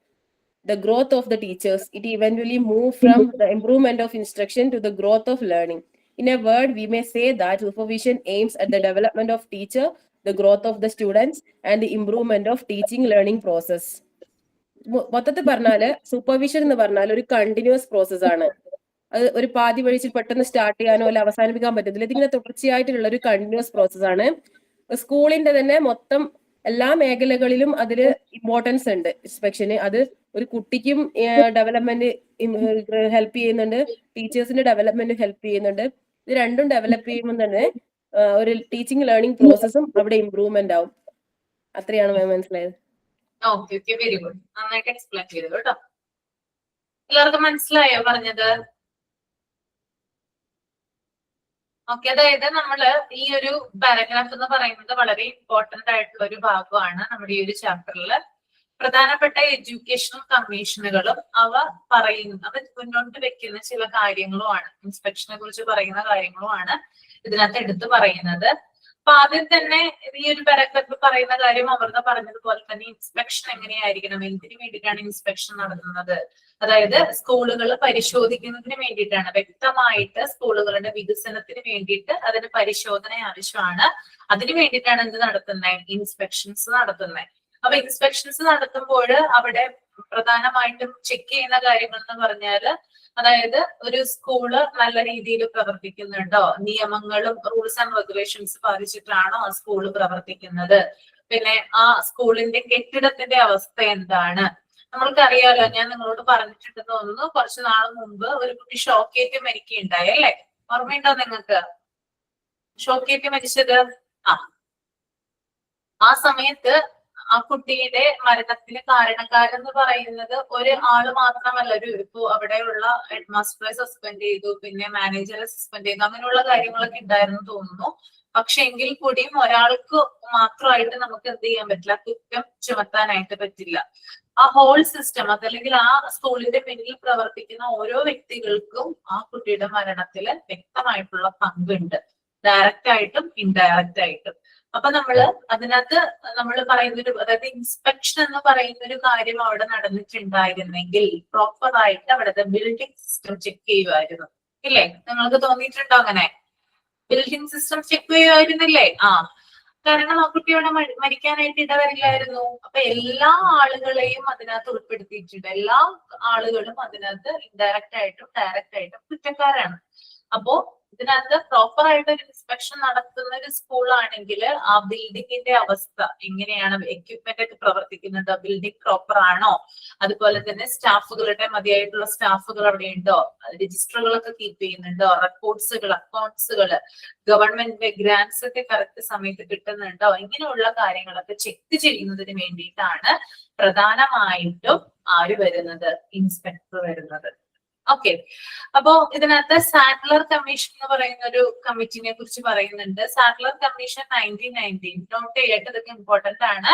the growth of the teachers. It eventually moves from the improvement of instruction to the growth of learning. In a word, we may say that supervision aims at the development of teacher, the growth of the students, and the improvement of teaching learning process. മൊത്തത്തിൽ പറഞ്ഞാല് സൂപ്പർവിഷൻ എന്ന് പറഞ്ഞാൽ ഒരു കണ്ടിന്യൂസ് പ്രോസസ് ആണ്. അത് ഒരു പാതി വഴിച്ച് പെട്ടെന്ന് സ്റ്റാർട്ട് ചെയ്യാനോ അല്ല അവസാനിപ്പിക്കാൻ പറ്റത്തില്ല. ഇതിങ്ങനെ തുടർച്ചയായിട്ടുള്ള ഒരു കണ്ടിന്യൂസ് പ്രോസസ് ആണ്. സ്കൂളിന്റെ തന്നെ മൊത്തം എല്ലാ മേഖലകളിലും അതില് ഇമ്പോർട്ടൻസ് ഉണ്ട് ഇൻസ്പെക്ഷന്. അത് ഒരു കുട്ടിക്കും ഡെവലപ്മെന്റ് ഹെൽപ്പ് ചെയ്യുന്നുണ്ട്, ടീച്ചേഴ്സിന്റെ ഡെവലപ്മെന്റ് ഹെൽപ്പ് ചെയ്യുന്നുണ്ട്. ഇത് രണ്ടും ഡെവലപ്പ് ചെയ്യുമ്പോൾ തന്നെ ഒരു ടീച്ചിങ് ലേണിംഗ് പ്രോസസ്സും അവിടെ ഇംപ്രൂവ്മെന്റ് ആവും. അത്രയാണ് മാം മനസ്സിലായത്. ഓക്കെ, വെരി ഗുഡ്, നന്നായിട്ട് എക്സ്പ്ലെയിൻ ചെയ്തു കേട്ടോ. എല്ലാവർക്കും മനസ്സിലായോ പറഞ്ഞത്? ഓക്കെ, അതായത് നമ്മള് ഈ ഒരു പാരഗ്രാഫ് എന്ന് പറയുന്നത് വളരെ ഇമ്പോർട്ടന്റ് ആയിട്ടുള്ള ഒരു ഭാഗമാണ് നമ്മുടെ ഈ ഒരു ചാപ്റ്ററിൽ. പ്രധാനപ്പെട്ട എഡ്യൂക്കേഷൻ കമ്മീഷനുകളും അവ മുന്നോട്ട് വെക്കുന്ന ചില കാര്യങ്ങളുമാണ്, ഇൻസ്പെക്ഷനെ കുറിച്ച് പറയുന്ന കാര്യങ്ങളുമാണ് ഇതിനകത്ത് എടുത്തു പറയുന്നത്. അപ്പൊ ആദ്യം തന്നെ ഈ ഒരു പാരഗ്രാഫിൽ പറയുന്ന കാര്യം അമൃത പറഞ്ഞതുപോലെ തന്നെ ഇൻസ്പെക്ഷൻ എങ്ങനെയായിരിക്കണം, എന്തിനു വേണ്ടിയിട്ടാണ് ഇൻസ്പെക്ഷൻ നടത്തുന്നത്, അതായത് സ്കൂളുകൾ പരിശോധിക്കുന്നതിന് വേണ്ടിയിട്ടാണ്, വ്യക്തമായിട്ട് സ്കൂളുകളുടെ വികസനത്തിന് വേണ്ടിയിട്ട് അതിന് പരിശോധന ആവശ്യമാണ്. അതിനു വേണ്ടിയിട്ടാണ് എന്ത് നടത്തുന്നത്, ഇൻസ്പെക്ഷൻസ് നടത്തുന്നത്. അപ്പൊ ഇൻസ്പെക്ഷൻസ് നടത്തുമ്പോൾ അവിടെ പ്രധാനമായിട്ടും ചെക്ക് ചെയ്യുന്ന കാര്യങ്ങൾ എന്ന് പറഞ്ഞാല്, അതായത് ഒരു സ്കൂള് നല്ല രീതിയിൽ പ്രവർത്തിക്കുന്നുണ്ടോ, നിയമങ്ങളും റൂൾസ് ആൻഡ് റെഗുലേഷൻസ് പാലിച്ചിട്ടാണോ ആ സ്കൂള് പ്രവർത്തിക്കുന്നത്, പിന്നെ ആ സ്കൂളിന്റെ കെട്ടിടത്തിന്റെ അവസ്ഥ എന്താണ്. നമ്മൾക്കറിയാലോ, ഞാൻ നിങ്ങളോട് പറഞ്ഞിട്ടുണ്ടെന്ന് തോന്നുന്നു, കുറച്ചു നാൾ മുമ്പ് ഒരു കുട്ടി ഷോക്കേറ്റ് മരിക്കുകയുണ്ടായി അല്ലെ? ഓർമ്മയുണ്ടോ നിങ്ങൾക്ക് ഷോക്കേറ്റ് മരിച്ചത്? ആ സമയത്ത് ആ കുട്ടിയുടെ മരണത്തിന് കാരണക്കാരെന്ന് പറയുന്നത് ഒരു ആള് മാത്രമല്ല. ഇപ്പൊ അവിടെയുള്ള ഹെഡ് മാസ്റ്ററെ സസ്പെൻഡ് ചെയ്തു, പിന്നെ മാനേജറെ സസ്പെൻഡ് ചെയ്തു, അങ്ങനെയുള്ള കാര്യങ്ങളൊക്കെ ഉണ്ടായിരുന്നു തോന്നുന്നു. പക്ഷെ എങ്കിൽ കൂടിയും ഒരാൾക്ക് മാത്രമായിട്ട് നമുക്ക് എന്ത് ചെയ്യാൻ പറ്റില്ല, കുറ്റം ചുമത്താനായിട്ട് പറ്റില്ല. ആ ഹോൾ സിസ്റ്റം, അതല്ലെങ്കിൽ ആ സ്കൂളിന്റെ പിന്നിൽ പ്രവർത്തിക്കുന്ന ഓരോ വ്യക്തികൾക്കും ആ കുട്ടിയുടെ മരണത്തിൽ വ്യക്തമായിട്ടുള്ള പങ്കുണ്ട്, ഡയറക്റ്റ് ആയിട്ടും ഇൻഡയറക്റ്റ് ആയിട്ടും. അപ്പൊ അതിനകത്ത് നമ്മൾ പറയുന്നൊരു, അതായത് ഇൻസ്പെക്ഷൻ എന്ന് പറയുന്ന ഒരു കാര്യം അവിടെ നടന്നിട്ടുണ്ടായിരുന്നെങ്കിൽ പ്രോപ്പർ ആയിട്ട് അവിടുത്തെ ബിൽഡിംഗ് സിസ്റ്റം ചെക്ക് ചെയ്യുമായിരുന്നു, ഇല്ലേ? നിങ്ങൾക്ക് തോന്നിയിട്ടുണ്ടോ അങ്ങനെ? ബിൽഡിംഗ് സിസ്റ്റം ചെക്ക് ചെയ്യുമായിരുന്നില്ലേ? കാരണം ആ കുട്ടിയോടെ മരിക്കാനായിട്ട് ഇടവരില്ലായിരുന്നു. അപ്പൊ എല്ലാ ആളുകളെയും അതിനകത്ത് ഉൾപ്പെടുത്തിയിട്ടുണ്ട്. എല്ലാ ആളുകളും അതിനകത്ത് ഇൻഡയറക്റ്റ് ആയിട്ടും ഡയറക്റ്റ് ആയിട്ടും കുറ്റക്കാരാണ്. അപ്പോ ഇതിനകത്ത് പ്രോപ്പർ ആയിട്ട് ഒരു ഇൻസ്പെക്ഷൻ നടത്തുന്ന ഒരു സ്കൂളാണെങ്കിൽ ആ ബിൽഡിങ്ങിന്റെ അവസ്ഥ എങ്ങനെയാണ്, എക്യുപ്മെന്റ് ഒക്കെ പ്രവർത്തിക്കുന്നത്, ബിൽഡിംഗ് പ്രോപ്പർ ആണോ, അതുപോലെ തന്നെ സ്റ്റാഫുകളുടെ മതിയായിട്ടുള്ള സ്റ്റാഫുകൾ അവിടെ ഉണ്ടോ, രജിസ്റ്ററുകളൊക്കെ കീപ്പ് ചെയ്യുന്നുണ്ടോ, റെക്കോർഡ്സുകൾ, അക്കൗണ്ട്സുകൾ, ഗവൺമെന്റ് ഗ്രാന്റ്സ് ഒക്കെ കറക്റ്റ് സമയത്ത് കിട്ടുന്നുണ്ടോ, ഇങ്ങനെയുള്ള കാര്യങ്ങളൊക്കെ ചെക്ക് ചെയ്യുന്നതിന് വേണ്ടിയിട്ടാണ് പ്രധാനമായിട്ടും ആര് വരുന്നത്, ഇൻസ്പെക്ടർ വരുന്നത്. ഓക്കെ, അപ്പോ ഇതിനകത്ത് സാഡ്ലർ കമ്മീഷൻ എന്ന് പറയുന്ന ഒരു കമ്മിറ്റിനെ കുറിച്ച് പറയുന്നുണ്ട്. സാഡ്ലർ കമ്മീഷൻ 1919 നോട്ട് ചെയ്യട്ടെ, ഇതൊക്കെ ഇമ്പോർട്ടന്റ് ആണ്.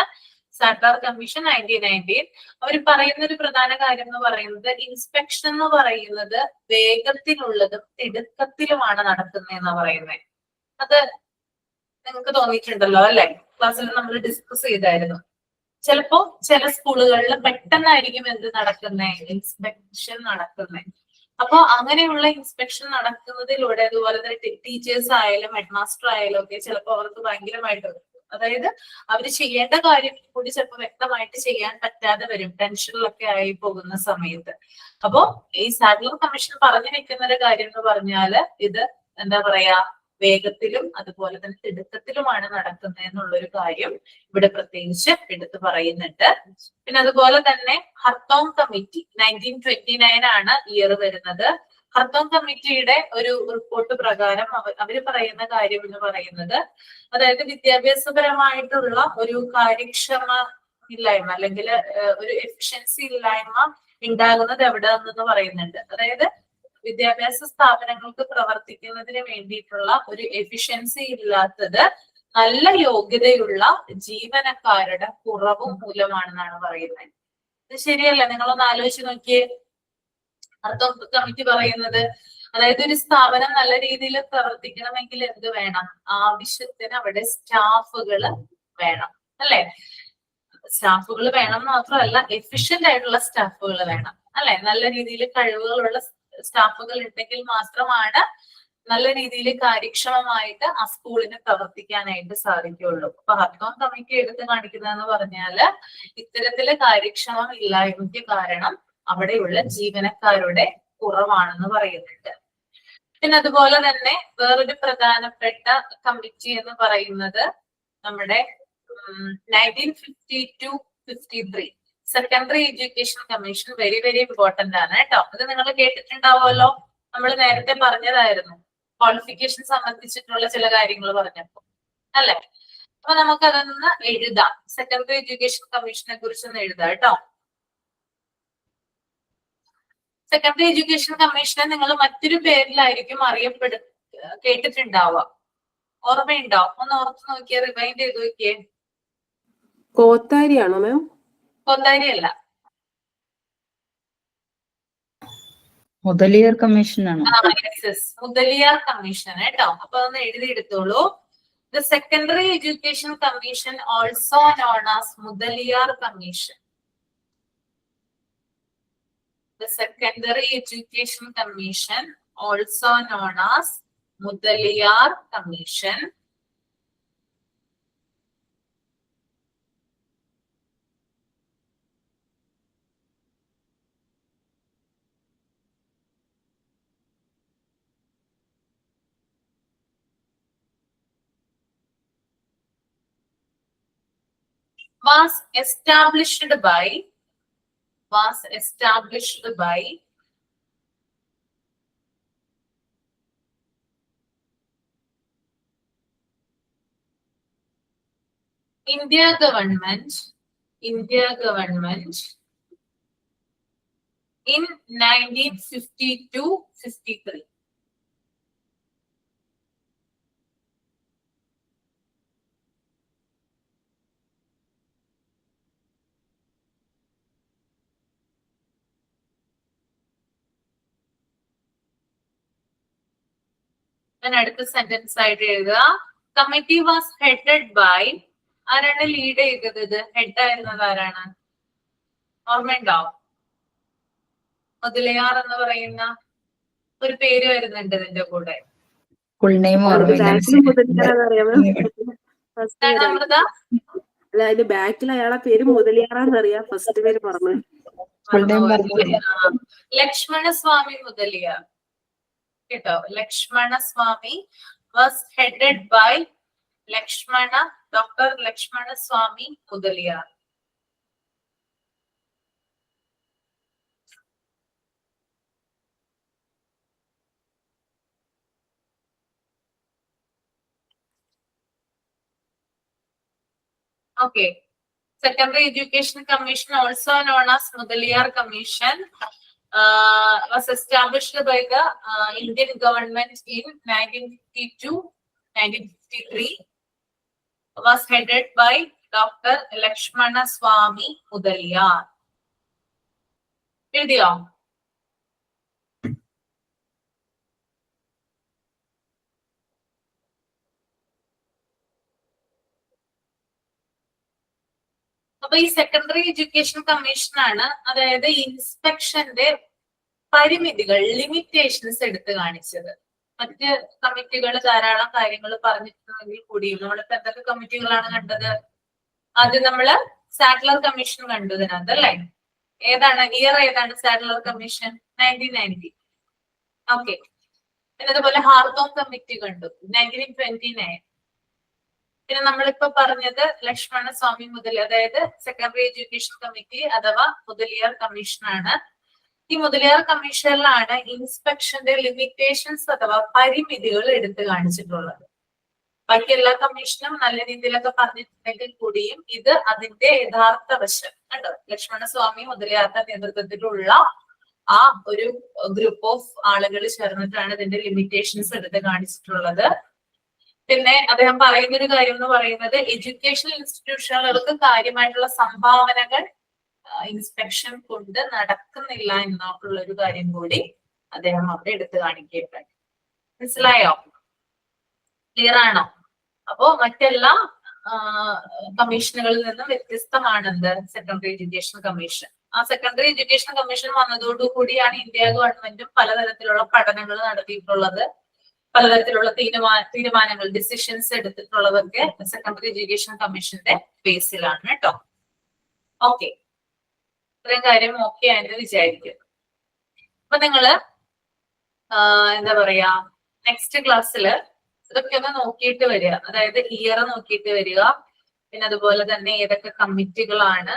സാഡ്ലർ കമ്മീഷൻ 1919 അവർ പറയുന്ന ഒരു പ്രധാന കാര്യം എന്ന് പറയുന്നത് ഇൻസ്പെക്ഷൻ എന്ന് പറയുന്നത് വേഗത്തിലുള്ളതും തിടുക്കത്തിലുമാണ് നടത്തുന്നതെന്നാ പറയുന്നത്. അത് നിങ്ങൾക്ക് തോന്നിയിട്ടുണ്ടല്ലോ അല്ലെ, ക്ലാസ്സിൽ നമ്മൾ ഡിസ്കസ് ചെയ്തായിരുന്നു. ചിലപ്പോ ചില സ്കൂളുകളിൽ പെട്ടെന്നായിരിക്കും എന്ത് നടക്കുന്നത്, ഇൻസ്പെക്ഷൻ നടക്കുന്നത്. അപ്പൊ അങ്ങനെയുള്ള ഇൻസ്പെക്ഷൻ നടക്കുന്നതിലൂടെ അതുപോലെ തന്നെ ടീച്ചേഴ്സ് ആയാലും ഹെഡ് മാസ്റ്റർ ആയാലും ഒക്കെ ചിലപ്പോൾ അവർക്ക് ഭയങ്കരമായിട്ട്, അതായത് അവര് ചെയ്യേണ്ട കാര്യം കൂടി ചിലപ്പോൾ വ്യക്തമായിട്ട് ചെയ്യാൻ പറ്റാതെ വരും, ടെൻഷനിലൊക്കെ ആയി പോകുന്ന സമയത്ത്. അപ്പോ ഈ സാഡ്ലർ കമ്മീഷൻ പറഞ്ഞു വെക്കുന്ന ഒരു കാര്യം എന്ന് പറഞ്ഞാല് ഇത് എന്താ പറയാ, വേഗത്തിലും അതുപോലെ തന്നെ തിടുക്കത്തിലുമാണ് നടക്കുന്നത് എന്നുള്ളൊരു കാര്യം ഇവിടെ പ്രത്യേകിച്ച് എടുത്തു പറയുന്നുണ്ട്. പിന്നെ അതുപോലെ തന്നെ ഹർത്തോങ് കമ്മിറ്റി 1929 ആണ് ഇയർ വരുന്നത്. ഹർത്തോങ് കമ്മിറ്റിയുടെ ഒരു റിപ്പോർട്ട് പ്രകാരം അവര് പറയുന്ന കാര്യം എന്ന് പറയുന്നത്, അതായത് വിദ്യാഭ്യാസപരമായിട്ടുള്ള ഒരു കാര്യക്ഷമ ഇല്ലായ്മ അല്ലെങ്കിൽ ഒരു എഫിഷ്യൻസി ഇല്ലായ്മ ഉണ്ടാകുന്നത് എവിടെയെന്ന് പറയുന്നുണ്ട്. അതായത് വിദ്യാഭ്യാസ സ്ഥാപനങ്ങൾക്ക് പ്രവർത്തിക്കുന്നതിന് വേണ്ടിയിട്ടുള്ള ഒരു എഫിഷ്യൻസി ഇല്ലാത്തത് നല്ല യോഗ്യതയുള്ള ജീവനക്കാരുടെ കുറവ് മൂലമാണെന്നാണ് പറയുന്നത്. ഇത് ശരിയല്ല, നിങ്ങളൊന്ന് ആലോചിച്ച് നോക്കിയേ. ഹർത്തോങ് കമ്മിറ്റി പറയുന്നത്, അതായത് ഒരു സ്ഥാപനം നല്ല രീതിയിൽ പ്രവർത്തിക്കണമെങ്കിൽ എന്ത് വേണം, ആവശ്യത്തിന് അവിടെ സ്റ്റാഫുകൾ വേണം അല്ലെ. സ്റ്റാഫുകൾ വേണം മാത്രമല്ല എഫിഷ്യന്റ് ആയിട്ടുള്ള സ്റ്റാഫുകൾ വേണം അല്ലെ. നല്ല രീതിയിൽ കഴിവുകളുള്ള സ്റ്റാഫുകൾ ഉണ്ടെങ്കിൽ മാത്രമാണ് നല്ല രീതിയിൽ കാര്യക്ഷമമായിട്ട് ആ സ്കൂളിന് പ്രവർത്തിക്കാനായിട്ട് സാധിക്കുള്ളൂ. അപ്പൊ ഹർത്തോങ് കമ്മിറ്റി എടുത്ത് കാണിക്കുന്നതെന്ന് പറഞ്ഞാല് ഇത്തരത്തില് കാര്യക്ഷമം ഇല്ലായ്മയ്ക്ക് കാരണം അവിടെയുള്ള ജീവനക്കാരുടെ കുറവാണെന്ന് പറയുന്നുണ്ട്. പിന്നെ അതുപോലെ തന്നെ വേറൊരു പ്രധാനപ്പെട്ട കമ്മിറ്റി എന്ന് പറയുന്നത് നമ്മുടെ 1952-53 secondary education commission very very important ആണ് കേട്ടോ. ഇത് നിങ്ങൾ കേട്ടിട്ടുണ്ടാവുമല്ലോ, നമ്മൾ നേരത്തെ പറഞ്ഞതായിരുന്നു ക്വാളിഫിക്കേഷൻ സംബന്ധിച്ചിട്ടുള്ള ചില കാര്യങ്ങൾ പറഞ്ഞപ്പോ അല്ലെ. അപ്പൊ നമുക്ക് അതൊന്ന് എഴുതാം, സെക്കൻഡറി എഡ്യൂക്കേഷൻ കമ്മീഷനെ കുറിച്ചൊന്ന് എഴുതാം കേട്ടോ. സെക്കൻഡറി എഡ്യൂക്കേഷൻ കമ്മീഷനെ നിങ്ങൾ മറ്റൊരു പേരിലായിരിക്കും കേട്ടിട്ടുണ്ടാവുക. ഓർമ്മയുണ്ടോ? ഒന്ന് ഓർത്ത് നോക്കിയേ, റിവൈൻഡ് ചെയ്ത് നോക്കിയേ. കോത്താരിയാണോ മാം? കോത്താരി അല്ല, മുതലിയാർ കമ്മീഷൻ ആണ്. മുതലിയാർ കമ്മീഷൻ കേട്ടോ. അപ്പൊ അതൊന്ന് എഴുതിയെടുത്തോളൂ. The secondary education commission also known as Mudaliar commission. The Secondary Education Commission, also known as Mudaliar Commission, was established by India government in 1952-53. അടുത്ത സെന്റൻസ് ആയിട്ട് എഴുതുക. കമ്മിറ്റി വാസ് ഹെഡഡ് ബൈ, ആരാണ് ലീഡ് ചെയ്തത്? ഇത് ഹെഡ് ആയിരുന്നത് ആരാണ്? ഓർമ്മയുണ്ടോ? മുതലിയാർ എന്ന് പറയുന്ന ഒരു പേര് വരുന്നുണ്ട് ഇതിന്റെ കൂടെ. അമൃത, അതായത് ബാക്കിൽ അയാളെ പേര് മുതലിയാറാന്നറിയാം, ഫസ്റ്റ് പേര് പറഞ്ഞു. ലക്ഷ്മണസ്വാമി മുതലിയാർ. കേട്ടോ. Lakshmana Swami was headed by doctor Lakshmana Swami Mudaliar. Okay. Secondary Education Commission, also known as Mudaliar Commission, was established by the Indian government in 1952-1953. Was headed by Dr. Lakshmana Swami Mudaliar. എഴുതിയോ? അപ്പൊ ഈ സെക്കൻഡറി എഡ്യൂക്കേഷൻ കമ്മീഷൻ ആണ്, അതായത് ഇൻസ്പെക്ഷന്റെ പരിമിതികൾ, ലിമിറ്റേഷൻസ് എടുത്തു കാണിച്ചത്. മറ്റ് കമ്മിറ്റികൾ ധാരാളം കാര്യങ്ങൾ പറഞ്ഞിട്ടുണ്ടെങ്കിൽ കൂടിയും നമ്മളിപ്പോ എന്തൊക്കെ കമ്മിറ്റികളാണ് കണ്ടത്? ആദ്യം നമ്മള് സാഡ്ലർ കമ്മീഷൻ കണ്ടു ഇതിനകത്ത് അല്ലേ? ഏതാണ് ഇയർ? ഏതാണ് സാഡ്ലർ കമ്മീഷൻ? 1990. ഓക്കെ. പിന്നെ അതുപോലെ ഹാർത്തോം കമ്മിറ്റി കണ്ടു 1929. പിന്നെ നമ്മളിപ്പോ പറഞ്ഞത് ലക്ഷ്മണ സ്വാമി മുതലിയാർ, അതായത് സെക്കൻഡറി എഡ്യൂക്കേഷൻ കമ്മിറ്റി അഥവാ മുതലിയാർ കമ്മീഷൻ ആണ്. ഈ മുതലിയാർ കമ്മീഷനിലാണ് ഇൻസ്പെക്ഷന്റെ ലിമിറ്റേഷൻസ് അഥവാ പരിമിതികൾ എടുത്തു കാണിച്ചിട്ടുള്ളത്. ബാക്കി എല്ലാ കമ്മീഷനും നല്ല രീതിയിലൊക്കെ പറഞ്ഞിട്ടുണ്ടെങ്കിൽ കൂടിയും ഇത് അതിന്റെ യഥാർത്ഥ വശം കണ്ടോ. ലക്ഷ്മണ സ്വാമി മുതലിയാരുടെ നേതൃത്വത്തിലുള്ള ആ ഒരു ഗ്രൂപ്പ് ഓഫ് ആളുകൾ ചേർന്നിട്ടാണ് ഇതിന്റെ ലിമിറ്റേഷൻസ് എടുത്ത് കാണിച്ചിട്ടുള്ളത്. പിന്നെ അദ്ദേഹം പറയുന്ന ഒരു കാര്യം എന്ന് പറയുന്നത് എഡ്യൂക്കേഷണൽ ഇൻസ്റ്റിറ്റ്യൂഷനുകൾക്ക് കാര്യമായിട്ടുള്ള സംഭാവനകൾ ഇൻസ്പെക്ഷൻ കൊണ്ട് നടക്കുന്നില്ല എന്നുള്ള ഒരു കാര്യം കൂടി അദ്ദേഹം അവിടെ എടുത്തു കാണിക്കുകയുണ്ടായി. മനസ്സിലായോ? ക്ലിയർ ആണോ? അപ്പോ മറ്റെല്ലാ കമ്മീഷനുകളിൽ നിന്നും വ്യത്യസ്തമാണെന്ത് സെക്കൻഡറി എഡ്യൂക്കേഷൻ കമ്മീഷൻ. ആ സെക്കൻഡറി എഡ്യൂക്കേഷൻ കമ്മീഷൻ വന്നതോടുകൂടിയാണ് ഇന്ത്യ ഗവൺമെന്റും പലതരത്തിലുള്ള പഠനങ്ങൾ നടത്തിയിട്ടുള്ളത്. പലതരത്തിലുള്ള തീരുമാനങ്ങൾ, ഡിസിഷൻസ് എടുത്തിട്ടുള്ളതൊക്കെ സെക്കൻഡറി എഡ്യൂക്കേഷൻ കമ്മീഷന്റെ ബേസിലാണ് കേട്ടോ. ഓക്കെ, ഇത്രയും കാര്യം ഓക്കെ ആയെന്ന് വിചാരിക്കുന്നു. അപ്പൊ നിങ്ങള് എന്താ പറയാ, നെക്സ്റ്റ് ക്ലാസ്സില് ഇതൊക്കെ ഒന്ന് നോക്കിയിട്ട് വരിക. അതായത് ഇയർ നോക്കിയിട്ട് വരിക. പിന്നെ അതുപോലെ തന്നെ ഏതൊക്കെ കമ്മിറ്റികളാണ്,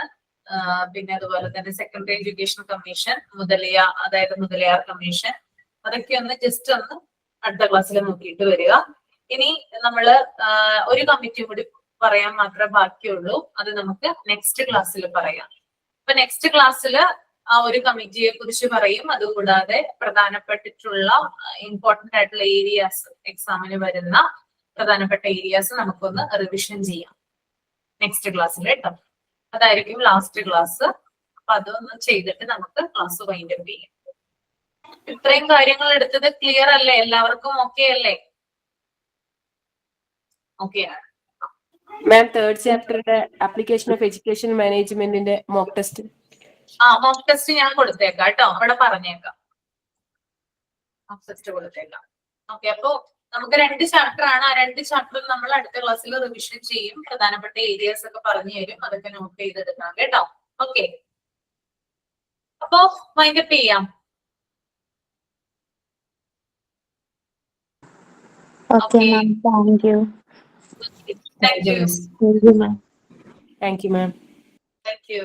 പിന്നെ അതുപോലെ തന്നെ സെക്കൻഡറി എഡ്യൂക്കേഷൻ കമ്മീഷൻ, അതായത് മുതലിയാർ കമ്മീഷൻ, അതൊക്കെ ഒന്ന് ജസ്റ്റ് ഒന്ന് അടുത്ത ക്ലാസ്സിൽ നോക്കിയിട്ട് വരിക. ഇനി നമ്മള് ഒരു കമ്മിറ്റി കൂടി പറയാൻ മാത്രമേ ബാക്കിയുള്ളൂ. അത് നമുക്ക് നെക്സ്റ്റ് ക്ലാസ്സിൽ പറയാം. അപ്പൊ നെക്സ്റ്റ് ക്ലാസ്സിൽ ആ ഒരു കമ്മിറ്റിയെ കുറിച്ച് പറയും. അതുകൂടാതെ പ്രധാനപ്പെട്ടിട്ടുള്ള ഇമ്പോർട്ടന്റ് ആയിട്ടുള്ള ഏരിയാസ്, എക്സാമിന് വരുന്ന പ്രധാനപ്പെട്ട ഏരിയാസ് നമുക്കൊന്ന് റിവിഷൻ ചെയ്യാം നെക്സ്റ്റ് ക്ലാസ്സിൽ കേട്ടോ. അതായിരിക്കും ലാസ്റ്റ് ക്ലാസ്. അപ്പൊ അതൊന്ന് ചെയ്തിട്ട് നമുക്ക് ക്ലാസ് വൈൻഡ് അപ്പ് ചെയ്യാം. ഇത്രയും കാര്യങ്ങൾ എടുത്തത് ക്ലിയർ അല്ലേ? എല്ലാവർക്കും ഓക്കെ അല്ലേ? ഓക്കെ ആണ്. മാം, തേർഡ് ചാപ്റ്ററിന്റെ ആപ്ലിക്കേഷൻ ഓഫ് എഡ്യൂക്കേഷൻ മാനേജ്മെന്റിന്റെ മോക്ക് ടെസ്റ്റ്. മോക്ക് ടെസ്റ്റ് ഞാൻ കൊടുത്തേക്കാം കേട്ടോ, അവിടെ പറഞ്ഞേക്കാം. മോക്ക് ടെസ്റ്റ് കൊടുത്തേക്കാം. ഓക്കെ, അപ്പൊ നമുക്ക് 2 ചാപ്റ്റർ ആണ്. ആ 2 ചാപ്റ്റർ നമ്മൾ അടുത്ത ക്ലാസ്സിൽ റിവിഷൻ ചെയ്യും. പ്രധാനപ്പെട്ട ഏരിയാസ് ഒക്കെ പറഞ്ഞു തരും. അതൊക്കെ നോട്ട് ചെയ്തെടുക്കാം കേട്ടോ. ഓക്കെ, അപ്പൊ വൈൻഡ് അപ്പ് ചെയ്യാം. Okay, ma'am. Thank you. Thank you. Thank you, ma'am. Thank you, ma'am. Thank you.